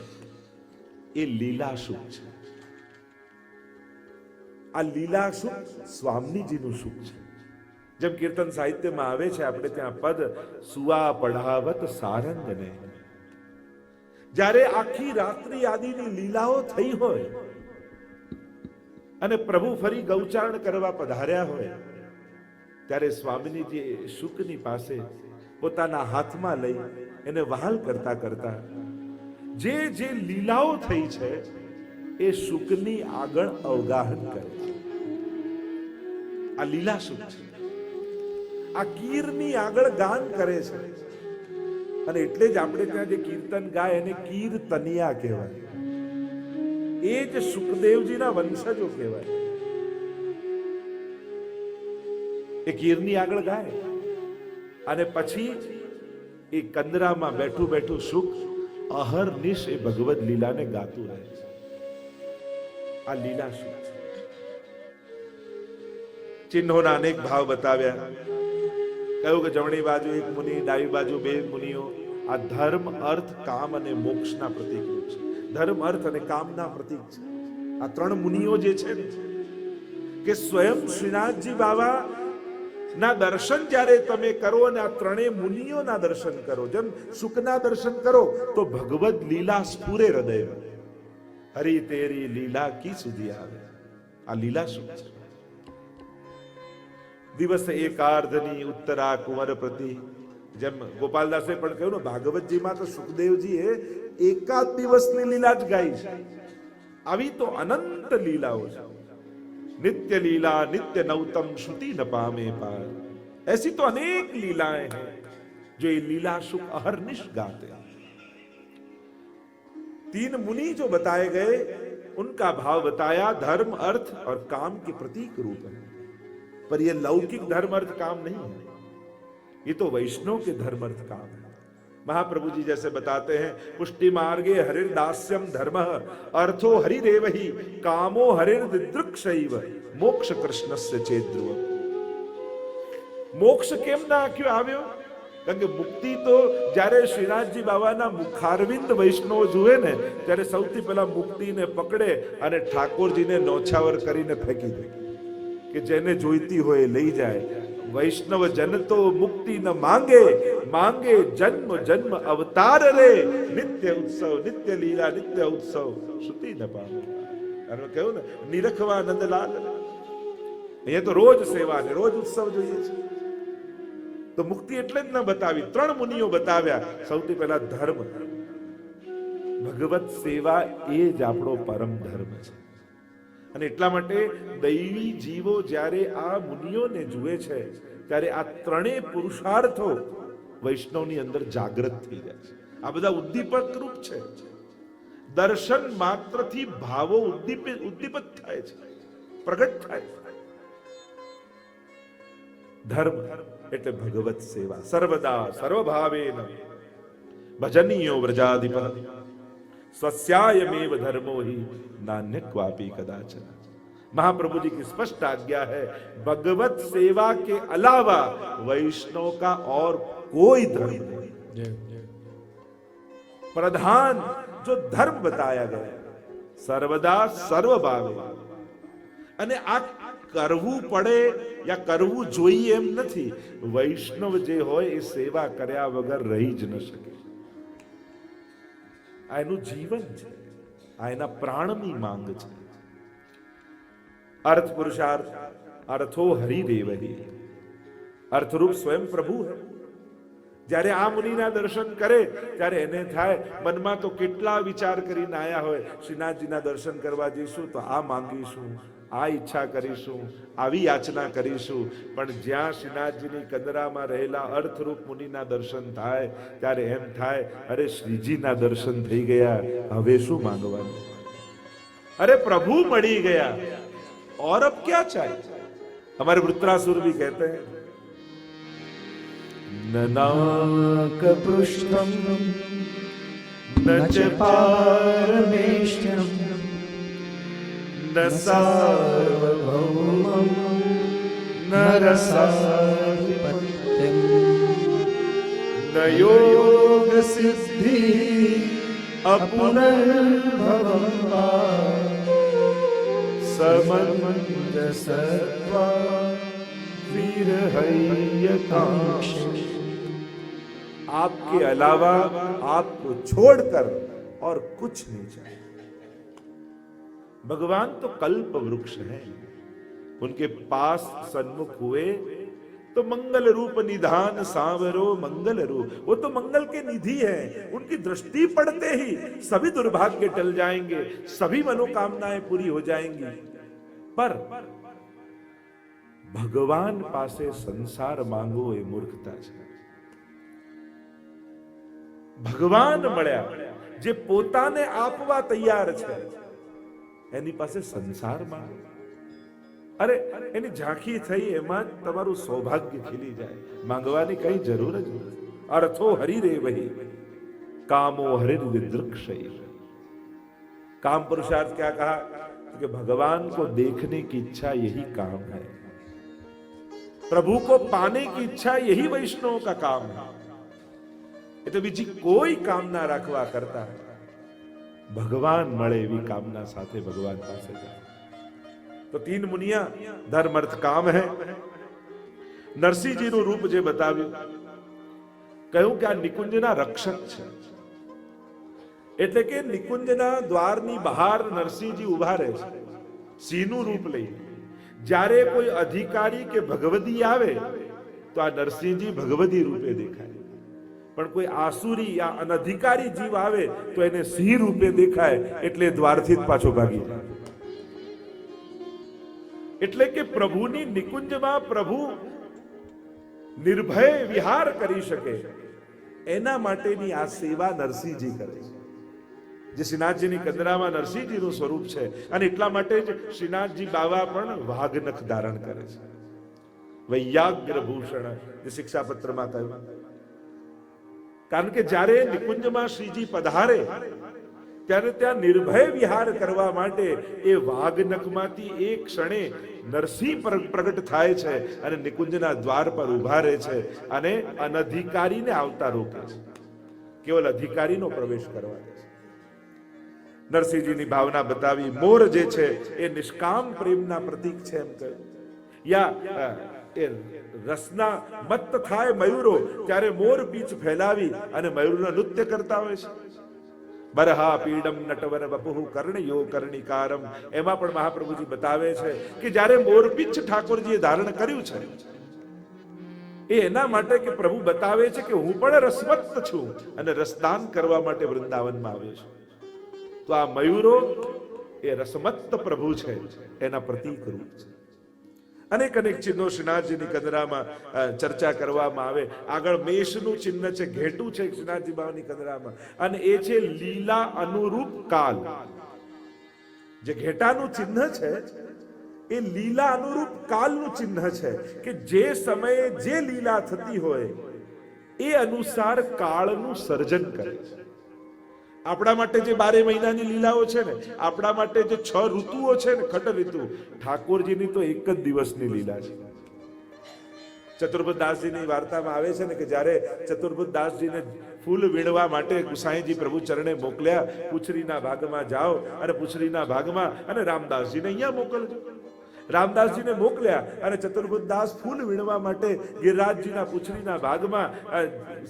એ લીલા શુક છે. આ લીલા શુક સ્વામીજીનું શુક છે. જેમ કીર્તન સાહિત્યમાં આવે છે, આપણે ત્યાં પદ સુવા પઢાવત સારંગને. જ્યારે આખી રાત્રિ આદિની લીલાઓ થઈ હોય અને પ્રભુ ફરી ગૌચારણ કરવા પધાર્યા હોય ત્યારે સ્વામીજી શુકની પાસે પોતાના હાથમાં લઈ એને વહાલ કરતા કરતા જે જે લીલાઓ થઈ છે એ શુકની આગળ અવગાહન કરે છે. આ લીલા શુક છે. આ કીરની આગળ ગાન કરે છે. અને એટલે જ આપણે ત્યાં જે કીર્તન ગાય એને કીર્તનિયા કહેવાય. એ જ સુખદેવજીના વંશજો કહેવાય. એ કીરની આગળ ગાય અને પછી એ કંદરામાં બેઠું બેઠું સુખ અહર્નિશ એ ભગવદ લીલાને ગાતું રહે છે. આ લીલા સુખ છે. ચિહ્નોના અનેક ભાવ બતાવ્યા. કહ્યું કે જમણી બાજુ એક મુનિ, ડાબી બાજુ બે મુનિઓ. આ ધર્મ, અર્થ, કામ અને મોક્ષના પ્રતીક રૂપ છે. ધર્મ, અર્થ અને કામના પ્રતીક છે આ ત્રણ મુનિઓ જે છે ને, કે સ્વયં શ્રીનાથજી બાબા ના દર્શન જ્યારે તમે કરો અને આ ત્રણેય મુનિઓના દર્શન કરો, જેમ સુખના દર્શન કરો તો ભગવદ લીલા સ્ફુરે હૃદયમાં. હરી તેરી લીલા કી સુધી આવે. આ લીલા સુખ છે. દિવસ એકાર્ધની ઉત્તરા કુંવર પ્રતિ. જેમ ગોપાલદાસે પણ કહ્યું ને, ભાગવતજીમાં તો સુખદેવજીએ એકાદ દિવસની લીલા જ ગાઈ છે. આવી તો અનંત લીલાઓ છે. नित्य लीला नित्य नवतम श्रुति न पामे पार. ऐसी तो अनेक लीलाएं हैं जो ये लीला सुख अहर्निश गाते हैं. तीन मुनि जो बताए गए उनका भाव बताया. धर्म, अर्थ और काम के प्रतीक रूप है. पर ये लौकिक धर्म अर्थ काम नहीं है, ये तो वैष्णव के धर्म अर्थ काम है. महाप्रभु जी जैसे बताते हैं, पुष्टि मार्गे हरिर्दास्यम धर्म अर्थो हरिरेव ही कामो हरिर्दिदृक्षैव मोक्ष कृष्णस्य चेद्रुव. મોક્ષ કેમ ના આખ્યો આવ્યો? કારણ કે મુક્તિ તો જ્યારે શ્રીનાથજી બાબાના મુખારવિંદ વૈષ્ણવ જુએ ને ત્યારે સૌથી પહેલા મુક્તિને પકડે અને ઠાકોરજીને નોછાવર કરીને ફેંકી દે કે જેને જોઈતી હોય લઈ જાય. વૈષ્ણવ જન તો મુક્તિ ન માંગે, માંગે જન્મ જન્મ અવતાર રે. નિત્ય ઉત્સવ નિત્ય લીલા નિત્ય ઉત્સવ શ્રુતિ ન પામે. અને કહ્યું ને, નિરખવા નંદલાલ. અહીંયા તો રોજ સેવા ને રોજ ઉત્સવ જોઈએ છે. તો મુક્તિ એટલે જ ન બતાવી, ત્રણ મુનિઓ બતાવ્યા. સૌથી પહેલા ધર્મ, ભગવત સેવા એ જ આપણો પરમ ધર્મ છે. અને એટલા માટે દૈવી જીવો જ્યારે આ મુનિઓને જુએ છે ત્યારે આ ત્રણેય પુરુષાર્થો વૈષ્ણવની અંદર જાગૃત થઈ જાય છે. આ બધા ઉદ્દીપક રૂપ છે. દર્શન માત્રથી ભાવો ઉદ્દીપિત થાય છે, પ્રગટ થાય છે. ધર્મ એટલે ભગવત સેવા. સર્વદા સર્વભાવેન ભજનીયો વ્રજાધિપ સ્વસ્યાયમેવ ધર્મો હિ નાન્ય ક્વાપી કદાચન. महाप्रभु जी की स्पष्ट आज्ञा है, भगवत सेवा के अलावा वैष्णव का और कोई धर्म नहीं। प्रधान जो धर्म बताया गया सर्वदा सर्वभावे, અને આ કરવું પડે યા કરવું જોઈએ એમ નથી. વૈષ્ણવ જે હોય એ સેવા કર્યા વગર રહી જ ન શકે. આ એનું જીવન છે, આ એના પ્રાણની માંગ છે. अर्थ पुरुषार्थ अर्थो हरिदेवहि, अर्थरूप स्वयं प्रभु है. જ્યારે આ મુનિના દર્શન કરે ત્યારે એને થાય મનમાં તો કેટલા વિચાર કરીને આયા હોય, શ્રીનાથજીના દર્શન કરવા જઈશું તો આ માંગીશું, આ ઈચ્છા કરીશું, આવી યાચના કરીશું. પણ જ્યાં શ્રીનાથજીની કંદરામાં રહેલા અર્થરૂપ મુનિના દર્શન થાય ત્યારે એમ થાય, અરે શ્રીજીના દર્શન થઈ ગયા, હવે શું માંગવાનું? અરે प्रभु મળી ગયા, और अब क्या चाहिए? हमारे वृत्रासुर भी कहते हैं, न नाक पृष्ठम न च पारमेष्ठ्यम न सार्वभौमम न रसाधिपत्यम न योग सिद्धि अपुनर्भवम समंजसत्वा विरहयकांक्ष. आपके अलावा आपको छोड़कर और कुछ नहीं चाहिए. भगवान तो कल्प वृक्ष है, उनके पास सन्मुख हुए तो मंगल रूप निधान सांवरो मंगल रूप. वो तो मंगल के निधि है, उनकी दृष्टि पड़ते ही सभी दुर्भाग्य टल जाएंगे, सभी मनोकामनाएं पूरी हो जाएंगी. पर भगवान पासे संसार मांगो એ મૂર્ખતા છે. ભગવાન મળ્યા જે પોતાને આપવા તૈયાર છે, એની પાસે સંસાર માંગો. અરે એની ઝાંખી થઈ એમાં જ તમારું સૌભાગ્ય ખીલી જાય. માંગવાની કઈ જરૂર જ નથી. અર્થો હરિરેવહિ कामो हरिर्विदृक्षै. काम पुरुषार्थ क्या कहा कि भगवान को देखने की इच्छा यही काम है, प्रभु को पाने की इच्छा यही वैष्णव का काम है. એટલે બીજી કોઈ કામના રાખવા કરતા ભગવાન મળે એવી કામના સાથે ભગવાન પાસે જાય. તો तीन मुनिया धर्म अर्थ काम है. નરસિંહજીનું રૂપ જે બતાવ્યું, કહ્યું કે આ નિકુંજના રક્ષક છે. એટલે કે નિકુંજના દ્વારની બહાર નરસિંહજી ઉભા રહે છે સિંહનું રૂપ લઈ. જ્યારે કોઈ અધિકારી કે ભગવદી આવે તો આ નરસિંહજી ભગવદી રૂપે દેખાય, પણ કોઈ આસુરી યા અનધિકારી જીવ આવે તો એને સિંહ રૂપે દેખાય, એટલે દ્વારથી જ પાછો ભાગી જાય. એટલે કે પ્રભુની નિકુંજમાં પ્રભુ નિર્ભય વિહાર કરી શકે એના માટેની આ સેવા નરસિંહજી કરે છે. જે શ્રીનાથજીની કંદરામાં નરસિંહજીનું સ્વરૂપ છે, અને એટલા માટે જ શ્રીનાથજી બાવા પણ વાઘનખ ધારણ કરે છે. વૈયાગ્ર ભૂષણ જે શિક્ષાપત્રમાં કહ્યું. કારણ કે જ્યારે નિકુંજમાં શ્રીજી પધારે ત્યારે ત્યાં નિર્ભય વિહાર કરવા માટે એ વાઘનખમાંથી એક ક્ષણે નરસિંહ પ્રગટ થાય છે અને નિકુંજના દ્વાર પર ઉભા રહે છે અને અનધિકારીને આવતા રોકે છે, કેવલ અધિકારીનો પ્રવેશ કરવા દે છે. નરસિંહજીની ભાવના બતાવી. મોર જે છે એ નિષ્કામ પ્રેમના પ્રતીક છે એમ કહ્યું. યા એ રસના મત્ત થાય મયુરો ત્યારે મોર પીછ ફેલાવી અને મયુરના નૃત્ય કરતા હોય છે. બરહા પીડમ નટવર વપુઃ કર્ણયો કર્ણિકારમ. એમાં પણ મહાપ્રભુજી બતાવે છે કે જ્યારે મોરપીંછ ઠાકોરજીએ ધારણ કર્યું છે એ એના માટે કે પ્રભુ બતાવે છે કે હું પણ રસમત્ત છું અને રસદાન કરવા માટે વૃંદાવનમાં આવ્યો છું. તો આ મયુરો એ રસમત્ત પ્રભુ છે એના પ્રતીક રૂપ છે. અનેક અનેક ચિહ્નો શ્રીનાથજીની કંદરામાં ચર્ચા કરવામાં આવે. આગળ મેષનું ચિહ્ન છે, ઘેટું છે શ્રીનાથજી બાવાની કંદરામાં, અને એ છે લીલા અનુરૂપ કાલ. જે ઘેટાનું ચિહ્ન છે એ લીલા અનુરૂપ કાલનું ચિહ્ન છે કે જે સમયે જે લીલા થતી હોય એ અનુસાર કાળનું સર્જન કરે છે. આપણા માટે જે 12 મહિનાની લીલાઓ છે ને, આપણા માટે જે 6 ઋતુઓ છે ને, ખટ ઋતુ, ઠાકોરજીની તો એક જ દિવસની લીલા છે. ચતુર્બુદ્ધ દાસજીની વાર્તામાં આવે છે ને કે જ્યારે ચતુર્બુદ્ધ દાસજીને ફૂલ વીણવા માટે ગુસાઈજી પ્રભુ ચરણે મોકલ્યા, પૂછરીના ભાગમાં જાઓ અને પૂછરીના ભાગમાં, અને રામદાસજીને અહીંયા મોકલજો. રામદાસજીને મોકલ્યા અને ચતુર્બુદ્ધ દાસ ફૂલ વીણવા માટે ગિરિરાજજીના પૂછરીના ભાગમાં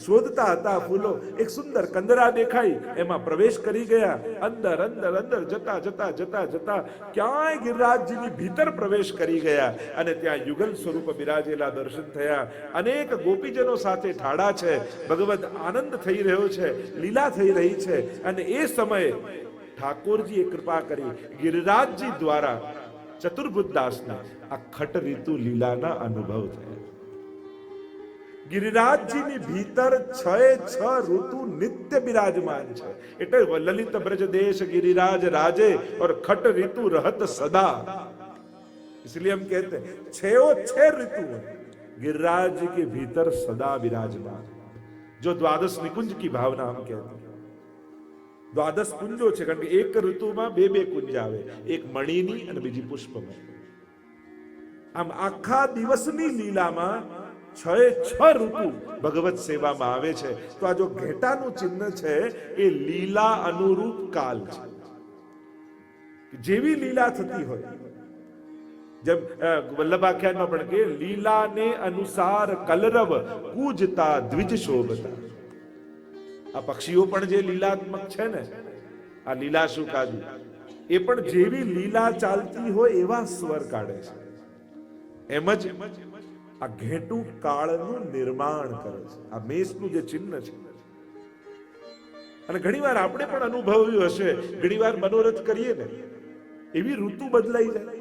શોધતા હતા ફૂલો. એક સુંદર કંદરા દેખાઈ, એમાં પ્રવેશ કરી ગયા. અંદર અંદર અંદર જતા જતા જતા જતા ક્યાંય ગિરિરાજજીની ભીતર પ્રવેશ કરી ગયા અને ત્યાં યુગલ સ્વરૂપ બિરાજેલા દર્શન થયા. અનેક ગોપીજનો સાથે ઠાડા છે, ભગવદ આનંદ થઈ રહ્યો છે, લીલા થઈ રહી છે. અને એ સમયે ઠાકોરજીએ કૃપા કરી, ગિરિરાજજી દ્વારા ચતુર્બુદ્ધ દાસને આ ખટ ઋતુ લીલાના અનુભવ થયા. ગિરિરાજજીની ભીતર 6 ઋતુ નિત્ય બિરાજમાન છે. એટલે લલિત બ્રજ દેશ गिरिराज राजे और खट ऋतु रहत सदा. इसलिए हम कहते हैं 6 ऋतु गिरिराज जी के भीतर सदा विराजमान, जो द्वादश निकुंज की भावना हम कहते हैं. દ્વાદશ કુંજો છે, કારણ કે એક ઋતુમાં બે કુંજ આવે, એક મણીની અને બીજી પુષ્પમય. આમ આખા દિવસની લીલામાં 6 ઋતુ ભગવત સેવામાં આવે છે. તો આ જો ઘેટાનું ચિહ્ન છે એ લીલા અનુરૂપ કાલ છે. જેવી લીલા થતી હોય, જેમ વલ્લભાખ્યાનમાં પણ કે લીલાને અનુસાર કલરવ કૂજતા દ્વિજ શોભતા. આ પક્ષીઓ પણ જે લીલાત્મક છે ને, આ લીલા શુકાદુ, એ પણ જેવી લીલા ચાલતી હોય એવા સ્વર કાઢે છે. એમ જ આ ઘેટું કાળનું નિર્માણ કરે છે. આ મેષનું જે ચિહ્ન છે. અને ઘણીવાર આપણે પણ અનુભવ્યું હશે, ઘણીવાર મનોરથ કરીએ ને, એવી ઋતુ બદલાઈ જાય.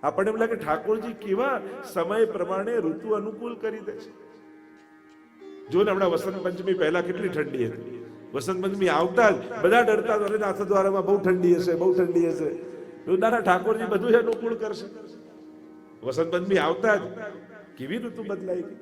આપણને એમ લાગે ઠાકોરજી કેવા સમય પ્રમાણે ઋતુ અનુકૂળ કરી દે છે. જો ને હમણાં વસંત પંચમી પહેલા કેટલી ઠંડી હતી. વસંત પંચમી આવતા જ બધા ડરતા હતા, નાથ દ્વારામાં બહુ ઠંડી હશે, બહુ ઠંડી હશે. નાના ઠાકોરજી બધું અનુકૂળ કરશે. વસંત પંચમી આવતા જ કેવી ઋતુ બદલાઈ ગઈ.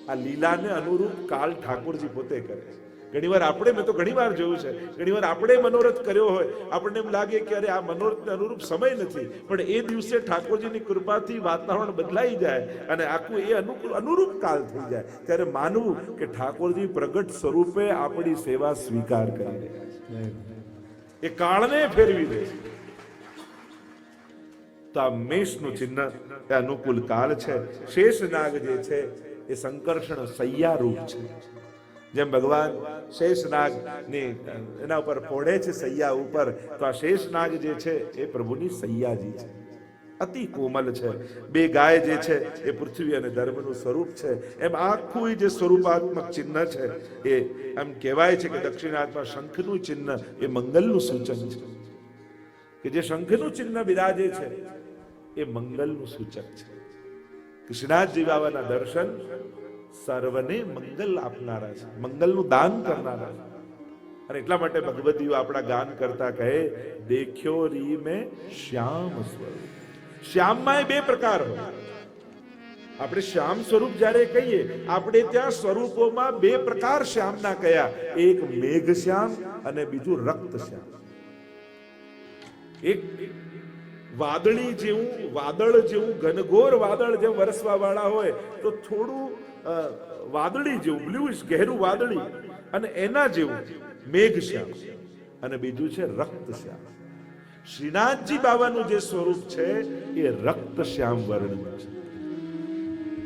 આ લીલાને અનુરૂપ કાલ ઠાકોરજી પોતે કરે છે. ઘણીવાર આપણે, મેં તો ઘણીવાર જોયું છે, ઘણીવાર આપણે મનોરથ કર્યો હોય, આપણને એમ લાગે કે અરે આ મનોરથને અનુરૂપ સમય નથી, પણ એ દિવસે ઠાકોરજીની કૃપાથી વાતાવરણ બદલાઈ જાય અને આખું એ અનુરૂપ કાલ થઈ જાય. ત્યારે માનવું કે ઠાકોરજી પ્રગટ સ્વરૂપે આપણી સેવા સ્વીકાર કરી રહ્યા છે, એ કાળને ફેરવી દે છે. તો આ મેષનું ચિહ્ન એ અનુકૂળ કાળ છે. શેષનાગ જે છે એ સંકર્ષણ સૈયા રૂપ છે. જેમ ભગવાન શેષનાગ ની એના ઉપર પોઢે છે સૈયા ઉપર, તો આ શેષનાગ જે છે એ પ્રભુની સૈયાજી છે. અતિ કોમલ છે. 2 ગાય જે છે એ પૃથ્વી અને ધર્મનું સ્વરૂપ છે. એમ આખું જે સ્વરૂપાત્મક ચિહ્ન છે એ એમ કહેવાય છે કે દક્ષિણાત્મા શંખનું ચિહ્ન એ મંગલનું સૂચન છે. કે જે શંખનું ચિહ્ન બિરાજે છે એ મંગલનું સૂચક છે. કૃષ્ણાજી બાબાના દર્શન સર્વને મંગલ આપનારા છે, મંગલનું દાન કરનારા છે. અને એટલા માટે ભગવતીઓ આપણા ગાન કરતા કહે, દેખ્યો રી મેં શ્યામ સ્વરૂપ. શ્યામમાં 2 પ્રકાર હોય. આપણે શ્યામ સ્વરૂપ જ્યારે કહીએ, આપણે ત્યાં સ્વરૂપોમાં 2 પ્રકાર શ્યામના કયા, એક મેઘ શ્યામ અને બીજું રક્ત શ્યામ. એક વાદળી જેવું, વાદળ જેવું, ઘનઘોર વાદળ જેમ વરસવા વાળા હોય તો થોડું વાદળી જેવું, બ્લુઇશ ગહેરું વાદળી, અને એના જેવું મેઘ શ્યામ, અને બીજું છે રક્ત શ્યામ. શ્રીનાથજી બાબાનું જે સ્વરૂપ છે એ રક્ત શ્યામ વર્ણનું છે.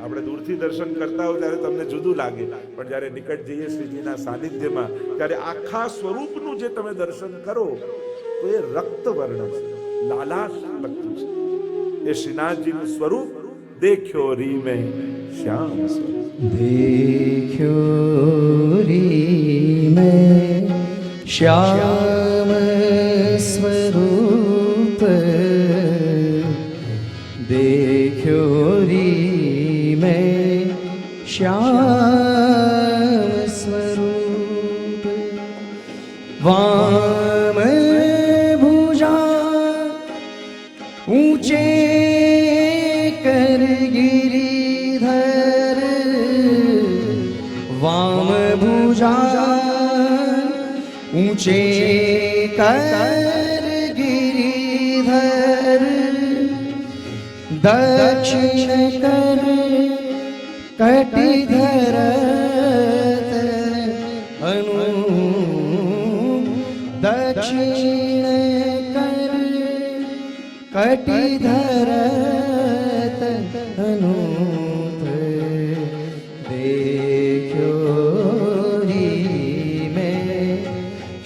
આપણે દૂરથી દર્શન કરતા હોય ત્યારે તમને જુદું લાગે, પણ જ્યારે નિકટ જઈએ શ્રીજીના સાનિધ્યમાં ત્યારે આખા સ્વરૂપનું જે તમે દર્શન કરો તો એ રક્ત વર્ણ છે, લાલાશ લખતું છે. એ શ્રીનાથજીનું સ્વરૂપ દેખ્યો રી મેં શ્યામ સ્વરૂપ. દેખ્યો રી મેં શ્યામ સ્વરૂપ, દેખ્યો રી મેં શ્યામ સ્વરૂપ. વામ ભુજા ઊંચે કર गिरिधर, वाम भुजा ऊंचे कर गिरिधर दक्षिण कर कटिधर अनु दक्षिण कर कटिधर अनु देखो री में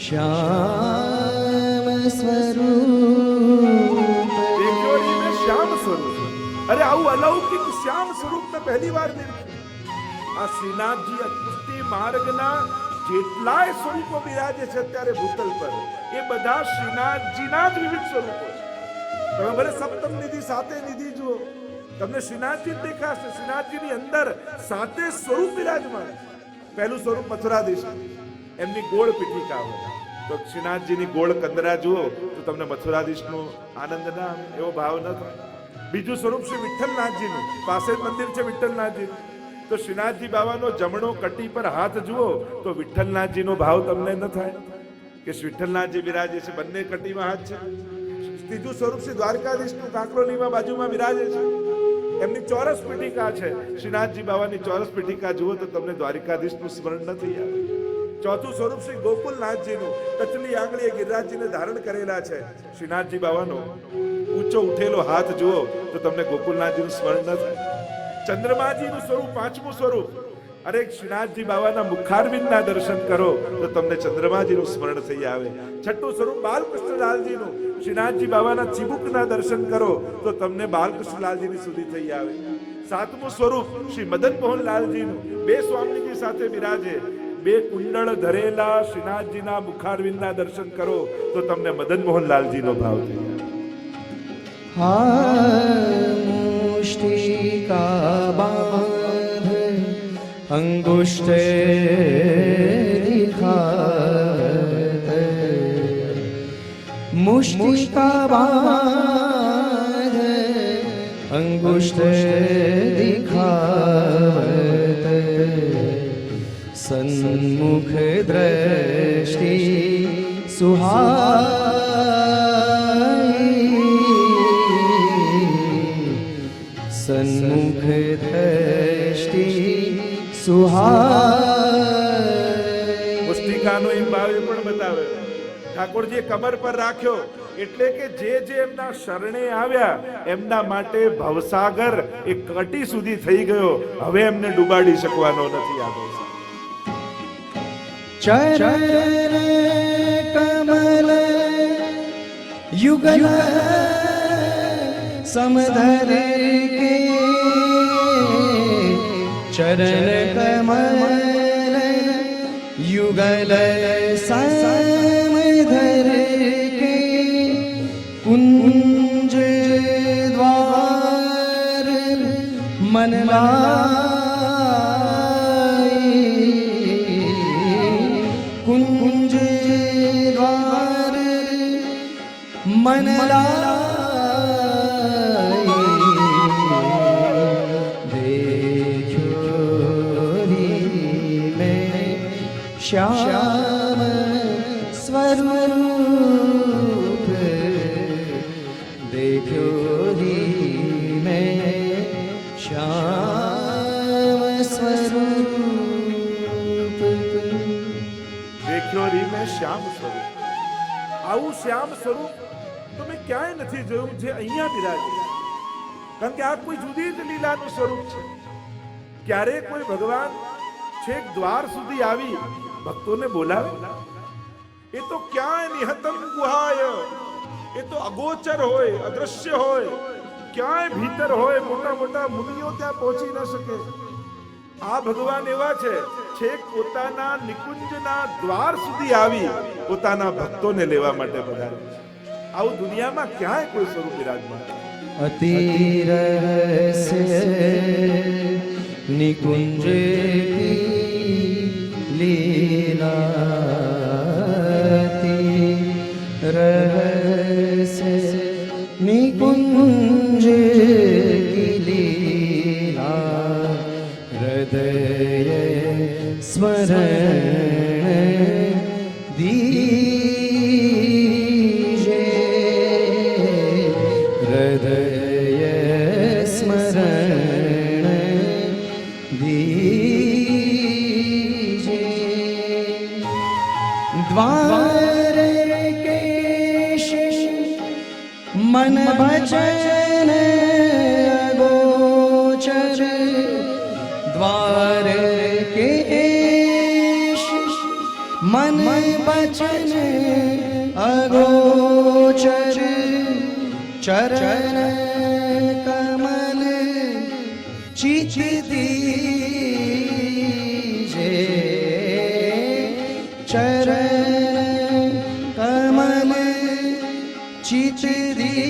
श्याम स्वरूप દેખ્યોરી મેં શ્યામ સ્વરૂપ. અરે આવું અલૌકિક શ્યામ સ્વરૂપ મેં પહેલી વાર દેખ્યું. આ શ્રીનાથજી અતુષ્ટિ માર્ગના જેટલાય સ્વરૂપો બિરાજે છે અત્યારે ભૂતલ પર, એ બધા શ્રીનાથજીના જ વિવિધ સ્વરૂપો છે. તમે ભલે સપ્તમ નિધિ સાતે નિધિ જુઓ, તમને શ્રીનાથજી જ દેખાશે. શ્રીનાથજીની અંદર સાતે સ્વરૂપ બિરાજમાન. પહેલું સ્વરૂપ મથુરાધીશ, એમની ગોળ પીઠિકા હોય. તો શ્રીનાથજીની ગોળ કંદરા જુઓ તો તમને મથુરાધીશનો આનંદ ના આવે, એવો ભાવ ન થાય. બીજું સ્વરૂપ શ્રી વિઠ્ઠલનાથજીનું, પાસે જ મંદિર છે વિઠ્ઠલનાથજીનું. તો શ્રીનાથજી બાવાનો જમણો કટી પર હાથ જુઓ તો વિઠ્ઠલનાથજીનો ભાવ તમને ન થાય કે શ્રી વિઠ્ઠલનાથજી બિરાજે છે, બંને કટીમાં હાથ છે. ત્રીજું સ્વરૂપ શ્રી દ્વારકાધીશનું કાંકરોલીમાં બાજુમાં બિરાજે છે, એમની ચોરસ પીઠિકા છે. શ્રીનાથજી બાવાની ચોરસ પીઠિકા જુઓ તો તમને દ્વારકાધીશનું સ્મરણ ન થઈ આવે. ચોથું સ્વરૂપ શ્રી ગોકુલનાથજીનું, ટચલી આંગળીએ ગિરિરાજજીને ધારણ કરેલા છે. શ્રીનાથજી બાવાનો ઊંચો ઉઠેલો હાથ જુઓ તો તમને ગોકુલનાથજીનું સ્મરણ ન થાય. ચંદ્રમાજીનું સ્વરૂપ, પાંચમું સ્વરૂપ, અરે શ્રીનાથજી બાવાના મુખારવિંદના દર્શન કરો તો તમને ચંદ્રમાજીનું સ્મરણ થઈ આવે. છઠ્ઠું સ્વરૂપ બાલકૃષ્ણલાલજીનું, શ્રીનાથજી બાવાના ચીબુકના દર્શન કરો તો તમને બાલકૃષ્ણલાલજીની સુધી થઈ આવે. સાતમું સ્વરૂપ શ્રી મદન મોહનલાલજીનું, બે સ્વામીજી સાથે બિરાજે, બે કુંડળ ધરેલા શ્રીનાથજીના મુખારવિંદના દર્શન કરો તો તમને મદન મોહનલાલજીનો ભાવ થઈ આવે. मुष्टिका बांध अंगुष्ठ दिखात, मुष्टिका बांध अंगुष्ठ दिखावत, सन्मुख दृष्टि सुहाई, सन्मुख दृष्टि सुहाई. મુષ્ટિકાનો એક ભાવ એ પણ બતાવે. ઠાકોરજીએ કમર પર રાખ્યો એટલે કે જે એમના શરણે આવ્યા એમના માટે ભવસાગર એ કટી સુધી થઈ ગયો, હવે એમને ડૂબાડી શકવાનો નથી. આ ચરણ કમલ યુગલ समधर के, चरण कमल युगल समधर के, कुंज द्वार मन लाई, कुंज द्वार मन लाई. श्याम स्वरूप देखो री में श्याम स्वरूप, દેખ્યો રી મેં શ્યામ સ્વરૂપ. આવું શ્યામ સ્વરૂપ તમે ક્યાંય નથી જોયું જે અહીંયા બિરાજે. કારણ કે આ કોઈ જુદી જ લીલાનું સ્વરૂપ છે. ક્યારે કોઈ ભગવાન છેક દ્વાર સુધી આવી ભક્તોને બોલાવે? એ તો ક્યાંય નિહતમ ગુહાય, એ તો અગોચર હોય, અદ્રશ્ય હોય, ક્યાંય ભીતર હોય, મોટા મોટા મુનિઓ ત્યાં પહોંચી ન શકે. આ ભગવાન એવા છે છેક પોતાના નિકુંજના દ્વાર સુધી આવી પોતાના ભક્તોને લેવા માટે પધારે. આવું દુનિયામાં ક્યાંય કોઈ સ્વરૂપ બિરાજમાન. અતિ રહસ્ય નિકુંજ લીલાતી, રહસ્ય નિકુંજ લીલા, હૃદય સ્મરણ દી द्वारकेश मन भजन गोचर द्वारकेश मन भजन अगोचर चरण कमल चित दीजे चरण कमल चित दीजे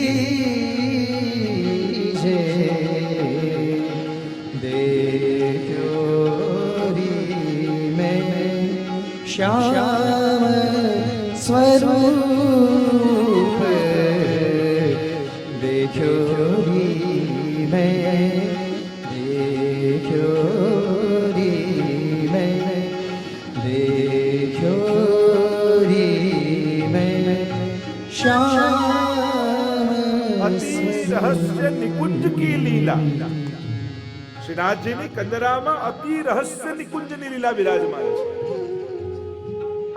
देखो री में श्याम स्वरूप देखो री में देखो री में देखो री में श्याम अति रहस्य निकुंज की लीला શ્રીનાથજીની કંદરામાં અતિ રહસ્ય નિકુંજની લીલા વિરાજમાન છે.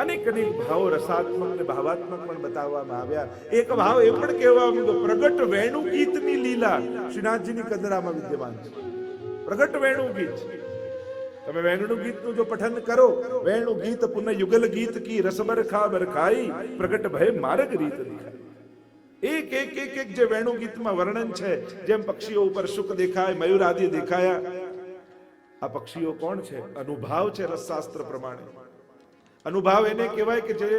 અનેક અનેક ભાવો રસાત્મક ને ભાવાત્મક પણ બતાવવામાં આવ્યા. એક ભાવ એ પણ કહેવામાં આવ્યો પ્રગટ વેણુ ગીતની લીલા શ્રીનાથજીની કંદરામાં વિદ્યમાન છે. પ્રગટ વેણુ ગીત, તમે વેણુ ગીતનું જો પઠન કરો, વેણુ ગીત પુનઃ યુગલ ગીત કી રસબર ખા બરખાઈ પ્રગટ ભય માર્ગ રીત દિખાય. એક એક એક એક જે વેણુ ગીતમાં વર્ણન છે, જેમ પક્ષીઓ ઉપર શુક દેખાય, મયુર આદિ દેખાયા. આ પક્ષીઓ કોણ છે? અનુભાવ છે. રસશાસ્ત્ર પ્રમાણે અનુભાવ એને કહેવાય કે જે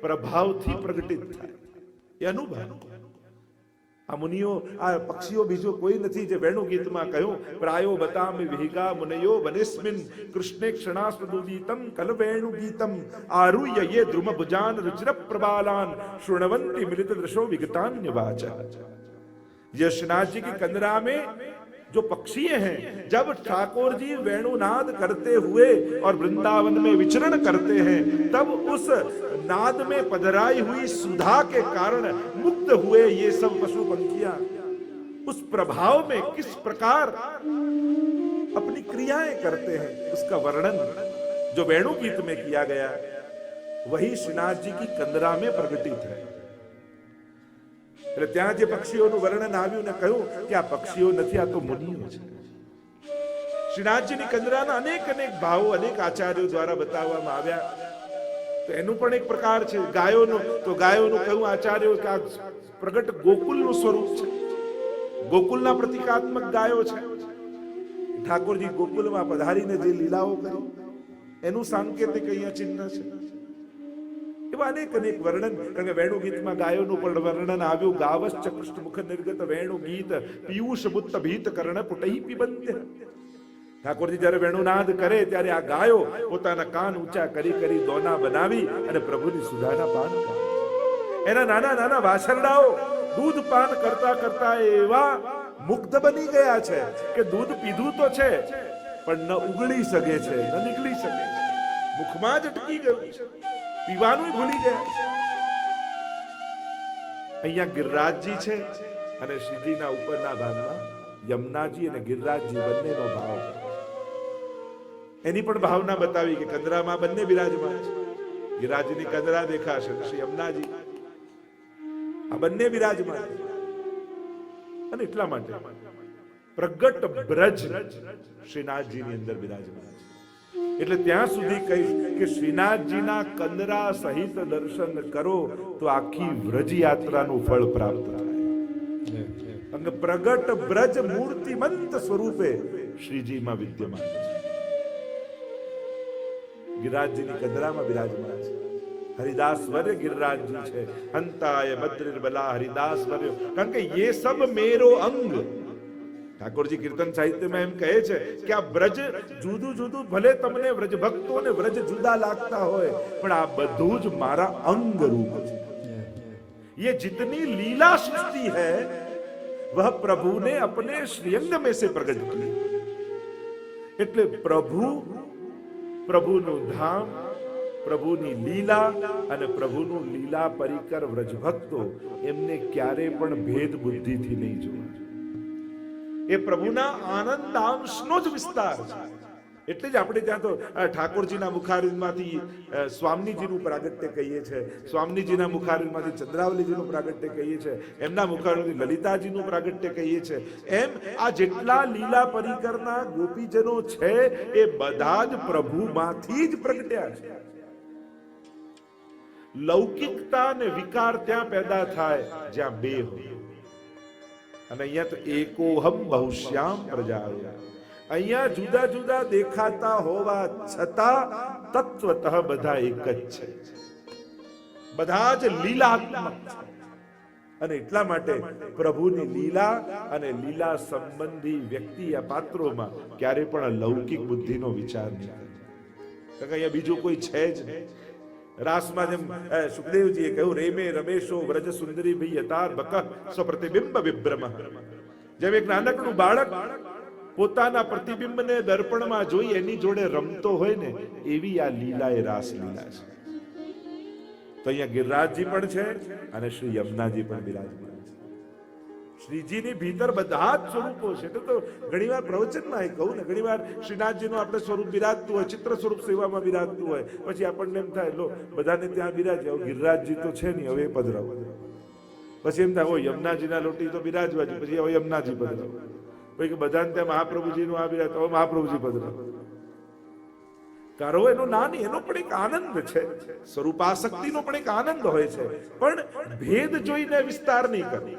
પ્રભાવથી પ્રગટિત થાય, એ અનુભાવ. આ મુનિઓ, આ પક્ષીઓ બીજો કોઈ નથી. જે વેણુ ગીતમાં કહ્યું પ્રાયો બતામિ વિહિગા મુનયો વનેસ્મિન કૃષ્ણે ક્ષણાસ્વદુદીતમ કલવેણુ ગીતમ આરુહ્ય યે દ્રુમ ભુજાન રુચિર પ્રબાલાન શૃણવંતિ મિલિત દૃશો વિગતાન્ય વાચા. यशनाथ जी की कंदरा में जो पक्षी हैं, जब ठाकुर जी वेणुनाद करते हुए और वृंदावन में विचरण करते हैं, तब उस नाद में पधराई हुई सुधा के कारण मुग्ध हुए ये सब पशु पंखियां उस प्रभाव में किस प्रकार अपनी क्रियाएं करते हैं, उसका वर्णन जो वेणु गीत में किया गया वही श्रीनाथ जी की कंदरा में प्रकटित है. એટલે ત્યાં જે પક્ષીઓનું વર્ણન આવ્યું ને કહ્યું કે આ પક્ષીઓ નથી, આ તો મુનિઓ છે. શ્રીનાથજીની કંદરાના અનેક અનેક ભાવો અનેક આચાર્યો દ્વારા બતાવવામાં આવ્યા. તો એનું પણ એક પ્રકાર છે. ગાયોનું તો ગાયોનું કહ્યું આચાર્યો કે આ પ્રગટ ગોકુલનું સ્વરૂપ છે, ગોકુલના પ્રતિકાત્મક ગાયો છે. ઠાકોરજી ગોકુલમાં પધારીને જે લીલાઓ કરી એનું સાંકેતિક અહીંયા ચિહ્ન છે. એવા અનેક અનેક વર્ણન, કારણ કે વેણુ ગીતમાં ગાયોનું પણ વર્ણન આવ્યું. ગાવશ્ચ કૃષ્ણ મુખ નિર્ગત વેણુ ગીત પિયુષ બુત્ત ભીત કર્ણ પુટૈ પિબંત્ય. ઠાકોરજી જ્યારે વેણુનાદ કરે ત્યારે આ ગાયો પોતાના કાન ઊંચા કરી કરી દોના બનાવી અને પ્રભુની સુધાના પાન કરે. એના નાના નાના વાછરડાઓ દૂધ પાન કરતા કરતા એવા મુગ્ધ બની ગયા છે કે દૂધ પીધું તો છે પણ ન ઉગળી શકે છે, ન નીકળી શકે છે, મુખમાં જ અટકી ગયું છે, પીવાનું ભૂલી ગયા. અહીંયા ગિરિરાજજી છે અને શ્રીજીના ઉપરના ભાગમાં યમુનાજી અને ગિરિરાજજી બંનેનો ભાવ. એની પણ ભાવના બતાવી કે કંદરામાં બંને બિરાજમાન છે. ગિરિરાજની કંદરા દેખાશે, શ્રી યમુનાજી આ બંને બિરાજમાન. અને એટલા માટે પ્રગટ બ્રજ શ્રીનાથજીની અંદર બિરાજમાન છે. એટલે ત્યાં સુધી કહીશ કે શ્રીનાથજીના કંદરા સહિત દર્શન કરો તો આખી વ્રજ યાત્રાનું ફળ પ્રાપ્ત થાય. પ્રગટ બ્રજ મૂર્તિમંત સ્વરૂપે શ્રીજીમાં વિદ્યમાન છે. ગિરિરાજજીની કંદરામાં બિરાજમાન છે. હરિદાસ વર્ય ગિરિરાજજી છે. હંતાય બદ્રિર બલા હરિદાસ વર્ય, કારણ કે ये सब मेरो अंग. ઠાકોરજી કીર્તન સાહિત્યમાં એમ કહે છે કે આ બ્રજ જુદું જુદું, ભલે તમને વ્રજ ભક્તોને વ્રજ જુદા લાગતા હોય પણ આ બધું જ મારા અંગ રૂપ છે. ये जितनी लीला सृष्टि है वह प्रभु ने अपने श्रीअंग में से प्रकट की. એટલે પ્રભુ, પ્રભુનું ધામ, પ્રભુની લીલા અને પ્રભુનું લીલા પરિકર વ્રજ ભક્તો એમને ક્યારે પણ ભેદ બુદ્ધિથી નહીં જોવા. એ પ્રભુના આનંદ અંશનો જ વિસ્તાર છે. એટલે જ આપણે ત્યાં તો ઠાકોરજીના મુખારવિંદમાંથી સ્વામીજીનું પ્રાગટ્ય કહીએ છીએ, સ્વામીજીના મુખારવિંદમાંથી ચંદ્રાવલીજીનું પ્રાગટ્ય કહીએ છીએ, એમના મુખારવિંદથી લલિતાજીનું પ્રાગટ્ય કહીએ છીએ. એમ આ જેટલા લીલા પરિકરના ગોપીજનો છે એ બધા જ પ્રભુમાંથી જ પ્રગટ્યા છે. લૌકિકતા અને વિકાર ત્યાં પેદા થાય જ્યાં બે હોય, અને અહીંયા તો એકોહમ બહુશ્યામ પ્રજાએ, અહીંયા જુદા જુદા દેખાતા હોવા છતાં તત્વતઃ બધા એક જ છે, બધા જ લીલાત્મક છે. અને એટલા માટે પ્રભુની લીલા અને લીલા સંબંધી વ્યક્તિ આ પાત્રોમાં ક્યારે પણ લૌકિક બુદ્ધિનો વિચાર નહીં કરે, કારણ કે અહીંયા બીજું કોઈ છે જ નહીં. રાસમાં જેમ સુખદેવજીએ કહ્યું, રેમે રમેશો વ્રજ સુંદરી ભી યતાર બક સ્વપ્રતિબિંબ વિભ્રમ. જેમ એક નાનકડું બાળક પોતાના પ્રતિબિંબને દર્પણમાં જોઈ એની જોડે રમતો હોય ને, એવી આ લીલા એ રાસ લીલા છે. તો અહીંયા ગિરિરાજજી પણ છે અને શ્રી યમુનાજી પણ બિરાજમાન છે. શ્રીજીની ભીતર બધા જ સ્વરૂપો છે. એટલે તો ઘણીવાર પ્રવચનમાં એ કહું ને, ઘણીવાર શ્રીનાથજીનું આપણે સ્વરૂપ બિરાજતું હોય, ચિત્ર સ્વરૂપ સેવામાં બિરાજતું હોય, પછી આપણને એમ થાય લો બધાને ત્યાં બિરાજે, ગિરિરાજજી તો છે નહીં, હવે પધરાવો. પછી એમ થાય ઓ યમુનાજીના લોટી તો બિરાજવા છે, પછી હવે યમુનાજી પધરાવો. પછી બધાને ત્યાં મહાપ્રભુજીનું આ બિરાજ, હવે મહાપ્રભુજી પધરાવો. કરો એનો ના નહીં, એનો પણ એક આનંદ છે, સ્વરૂપાસક્તિનો પણ એક આનંદ હોય છે, પણ ભેદ જોઈને વિસ્તાર નહીં કરવો.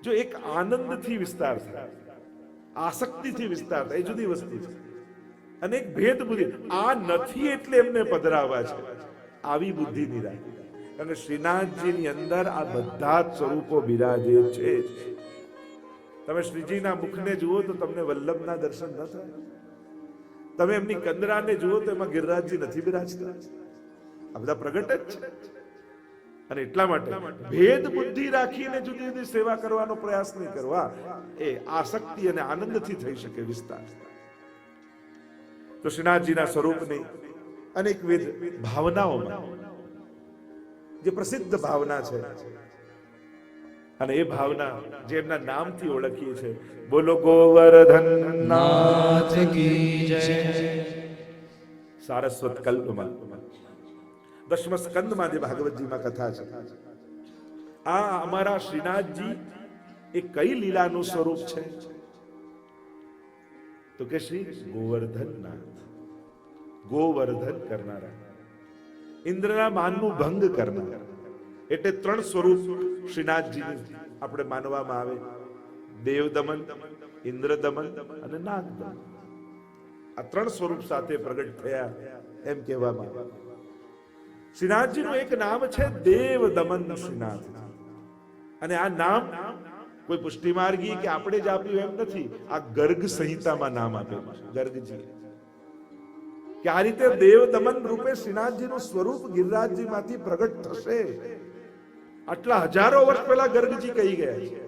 જો એક આનંદથી વિસ્તાર થાય, આસક્તિથી વિસ્તાર થાય, એ જુદી વસ્તુ છે. અને એક ભેદ બુદ્ધિ, આ નથી એટલે એમને પધરાવા છે, આવી બુદ્ધિ નહીં રાખી. કારણ કે શ્રીનાથજીની અંદર આ બધા જ સ્વરૂપો બિરાજે છે. તમે શ્રીજીના મુખને જુઓ તો તમને વલ્લભના દર્શન ન થાય. તમે એમની કંદરાને જુઓ તો એમાં ગિરિરાજજી નથી બિરાજતા. આ બધા પ્રગટ જ છે. અને એટલા માટે ભેદ બુદ્ધિ રાખીને જુદી જુદી સેવા કરવાનો પ્રયાસ નહીં કરવા, એ આસક્તિ અને આનંદથી થઈ શકે વિસ્તાર. તો શ્રીનાથજીના સ્વરૂપની અનેકવિધ ભાવનાઓમાં જે પ્રસિદ્ધ ભાવના છે, અને એ ભાવના જે એમના નામથી ઓળખીએ છે, બોલો ગોવર્ધન નાથ કી જય. સારસ્વત કલ્પમાં દશમ સ્કંદમાં જે ભાગવતજીમાં કથા છે, આ અમારા શ્રીનાથજી એ કઈ લીલાનું સ્વરૂપ છે? તો કે શ્રી ગોવર્ધન નાથ, ગોવર્ધન કરનારા, ઇન્દ્રના માનનું ભંગ કરનારા. એટલે ત્રણ સ્વરૂપ શ્રીનાથજી આપણે માનવામાં આવે: દેવ દમન, ઇન્દ્ર દમન અને નાગ દમન. આ ત્રણ સ્વરૂપ સાથે પ્રગટ થયા એમ કહેવામાં આવે. શ્રીનાથજીનું એક નામ છે દેવ દમન શ્રીનાથ, અને આ નામ કોઈ પુષ્ટિમાર્ગી કે આપણે જ આપ્યું એમ નથી, આ ગર્ગ સંહિતામાં નામ આપેલું છે ગર્ગજી, કે આ રીતે દેવ દમન રૂપે શ્રીનાથજીનું સ્વરૂપ ગિરિરાજજીમાંથી પ્રગટ થશે. આટલા હજારો વર્ષ પહેલા ગર્ગજી કહી ગયા છે.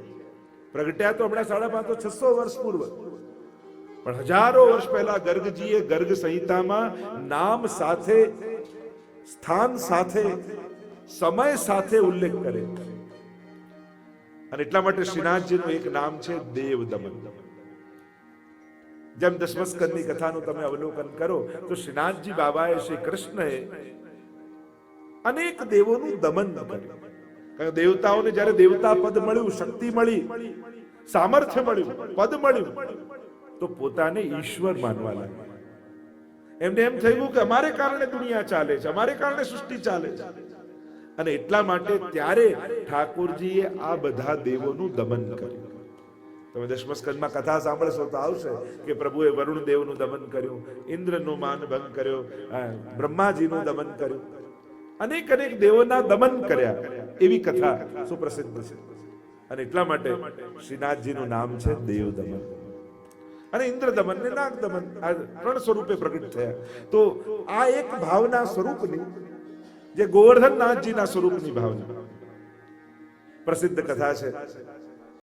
પ્રગટ્યા તો હમણાં 550-600 વર્ષ પૂર્વ, પણ હજારો વર્ષ પહેલા ગર્ગજીએ ગર્ગ સંહિતામાં નામ સાથે, સ્થાન સાથે, સમય સાથે ઉલ્લેખ કરે. અને એટલા માટે શ્રીનાથજીનું એક નામ છે દેવ દમન. જેમ દશમસ્કંદની કથાનું તમે અવલોકન કરો તો શ્રીનાથજી બાબાએ, શ્રી કૃષ્ણએ અનેક દેવોનું દમન કર્યું. કારણ કે દેવતાઓને જ્યારે દેવતા પદ મળ્યું, શક્તિ મળી, સામર્થ્ય મળ્યું, પદ મળ્યું, તો પોતાને ઈશ્વર માનવા લાગ્યા. એમને એમ થયું કે અમારે કારણે દુનિયા ચાલે છે, અમારે કારણે સૃષ્ટિ ચાલે છે. અને એટલા માટે ત્યારે ઠાકોરજીએ આ બધા દેવોનું દમન કર્યું. તમે દશમસ્કંદમાં કથા સાંભળશો તો આવશે કે પ્રભુએ વરુણ દેવનું દમન કર્યું, ઇન્દ્રનું માન ભંગ કર્યો, બ્રહ્માજીનું દમન કર્યું, અનેક અનેક દેવોના દમન કર્યા. એવી કથા સુપ્રસિદ્ધ છે. અને એટલા માટે શ્રીનાથજીનું નામ છે દેવ દમન. અને ઇન્દ્ર દમન ને નાગ દમન, આ ત્રણ સ્વરૂપે પ્રગટ થયા. તો આ એક ભાવના સ્વરૂપની, જે ગોવર્ધનનાથજીના સ્વરૂપની ભાવના પ્રસિદ્ધ કથા છે.